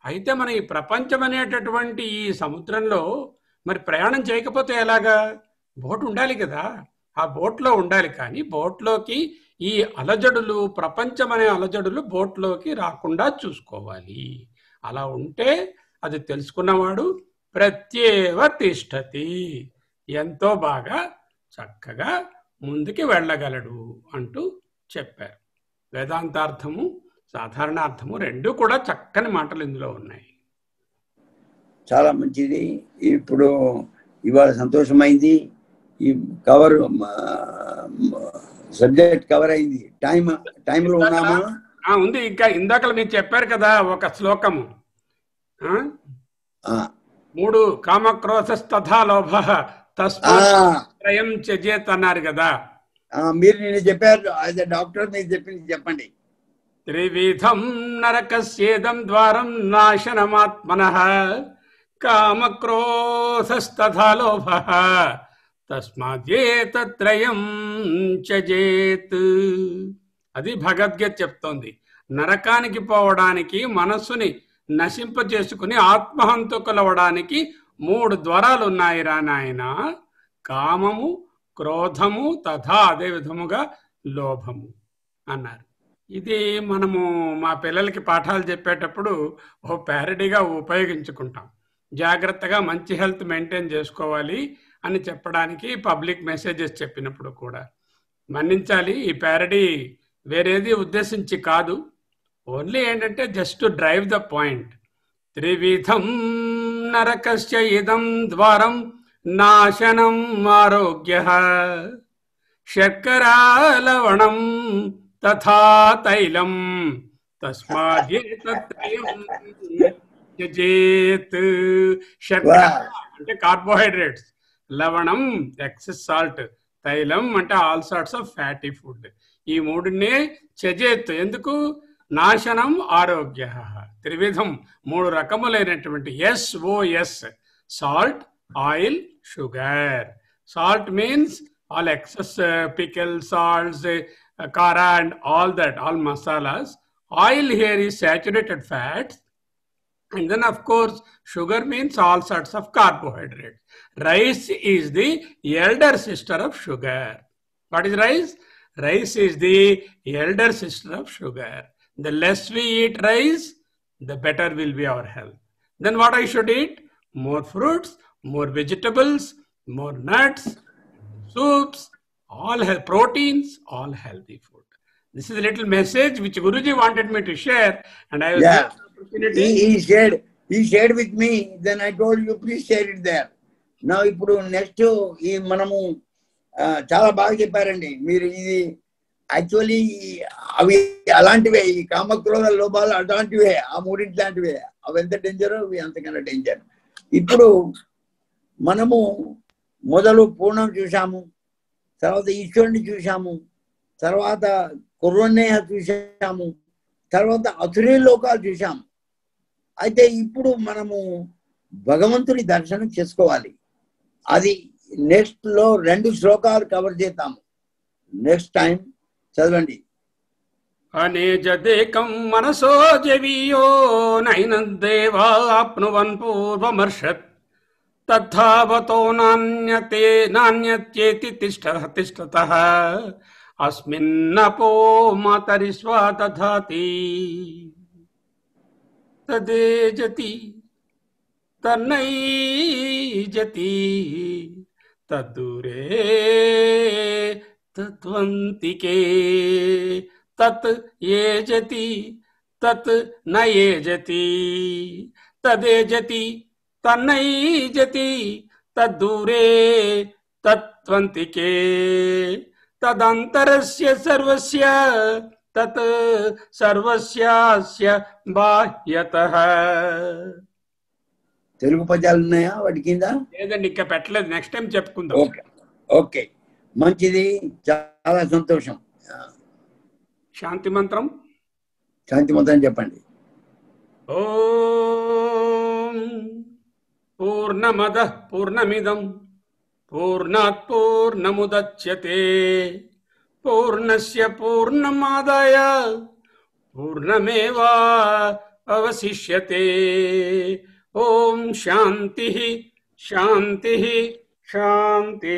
[SPEAKER 2] అయితే మన ఈ ప్రపంచం అనేటటువంటి ఈ సముద్రంలో మరి ప్రయాణం చేయకపోతే ఎలాగా? బోట్ ఉండాలి కదా, ఆ బోట్లో ఉండాలి. కానీ బోట్లోకి ఈ అలజడులు, ప్రపంచం అనే అలజడులు బోట్లోకి రాకుండా చూసుకోవాలి. అలా ఉంటే అది తెలుసుకున్నవాడు ప్రత్యేవ తిష్టతి, ఎంతో బాగా చక్కగా ముందుకి వెళ్ళగలడు అంటూ చెప్పారు. వేదాంతార్థము, సాధారణార్థము రెండు కూడా చక్కని మాటలు ఇందులో ఉన్నాయి.
[SPEAKER 3] చాలా మంచిది. ఇప్పుడు ఇవాళ సంతోషమైంది. ఈ కవర్ సబ్జెక్ట్ కవర్ అయింది. టైంలో ఉన్నామా?
[SPEAKER 2] ఉంది. ఇంకా ఇందాక మీరు చెప్పారు కదా ఒక శ్లోకము, 3 కామక్రోధస్తథా లోభ తస్మాత్రయం త్యజేత్ అన్నారు కదా.
[SPEAKER 3] మీరు నేను చెప్పారు, అదే డాక్టర్ మీరు చెప్పింది చెప్పండి.
[SPEAKER 2] త్రివిధం నరకస్యేదం ద్వారం నాశనమాత్మనః కామక్రోధస్తథా లోభః తస్మాదేతత్రయం త్యజేత్. అది భగవద్గీత చెప్తోంది. నరకానికి పోవడానికి, మనస్సుని నశింపచేసుకుని ఆత్మహంతకులవడానికి 3 ద్వారాలు ఉన్నాయి రా నాయన. కామము, క్రోధము, తథా అదే విధముగా లోభము అన్నారు. ఇది మనము మా పిల్లలకి పాఠాలు చెప్పేటప్పుడు ఓ ప్యారడీగా ఉపయోగించుకుంటాం. జాగ్రత్తగా మంచి హెల్త్ మెయింటైన్ చేసుకోవాలి అని చెప్పడానికి పబ్లిక్ మెసేజెస్ చెప్పినప్పుడు కూడా మన్నించాలి. ఈ ప్యారడీ వేరేది ఉద్దేశించి కాదు, ఓన్లీ ఏంటంటే just to drive the point. త్రివిధం నరకస్య ఇదం ద్వారం నాశనం ఆరోగ్యః శర్కరా లవణం తథా తైలం తస్మాదేతత్రయం త్యజేత్. శర్కర అంటే కార్బోహైడ్రేట్స్, లవణం ఎక్సెస్ సాల్ట్, తైలం అంటే all sorts of fatty food. ఈ 3నే త్యజేత్. ఎందుకు? నాశనం ఆరోగ్య. త్రివిధం 3 రకములైనటువంటి SOS, salt, oil, sugar. Salt means all excess pickles, salts, kara and all that, all masalas. Oil here is saturated fats. And then of course sugar means all sorts of carbohydrates. Rice is the elder sister of sugar. What is rice? Rice is the elder sister of sugar. The less we eat rice, the better will be our health. Then what I should eat? More fruits, more vegetables, more nuts, soups, all proteins, all healthy food. This is a little message which Guruji wanted me to share, and I was given the opportunity.
[SPEAKER 3] He shared with me. Then I told you, please share it there. Now, ఇప్పుడు next ఈ మనము చాలా బాగా చెప్పారండి మీరు. ఇది actually అవి అలాంటివే, ఈ కామక్రోధ లోభాలు అలాంటివే, ఆ 3 లాంటివే. అవి ఎంత డేంజర్, అవి అంతకన్నా డేంజర్. ఇప్పుడు మనము మొదలు పూర్ణం చూసాము, తర్వాత ఈశ్వరుని చూసాము, తర్వాత కుర్రనేహ చూసాము, తర్వాత అసురీ లోకాలు చూసాము. అయితే ఇప్పుడు మనము భగవంతుని దర్శనం చేసుకోవాలి. అది నెక్స్ట్ లో 2 శ్లోకాలు కవర్ చేద్దాము. నెక్స్ట్ టైం చదవండి.
[SPEAKER 2] అనేజదేకం మనసో జవీయో నైనందేవా ఆప్నువన్ పూర్వమర్షత్ తద్ధావతో నాణ్యత్యేతి తిష్టతః అస్మిన్నపో మాతరిస్వా దధాతి తదేజతి తన్నైజతి తద్దూరే తత్వంతికే తత్ ఏజతి తత్ నయేజతి తదేజతి తన్నైజతి తద్దూరే తత్వంతికే తదంతరస్య సర్వస్య తత్ సర్వస్యాస్య బాహ్యతః.
[SPEAKER 3] తెలుగు పద్యాలు ఉన్నాయా వాటి కింద?
[SPEAKER 2] లేదండి, ఇంకా పెట్టలేదు, నెక్స్ట్ టైం చెప్పుకుందాం.
[SPEAKER 3] ఓకే ఓకే, మంచిది, చాలా సంతోషం.
[SPEAKER 2] శాంతి మంత్రం.
[SPEAKER 3] శాంతి మంత్రం చెప్పండి.
[SPEAKER 2] ఓం పూర్ణమదః పూర్ణమిదం పూర్ణాత్ పూర్ణముదచ్యతే పూర్ణస్య పూర్ణమాదాయ పూర్ణమేవా అవశిష్యతే. ఓం శాంతి శాంతి శాంతి.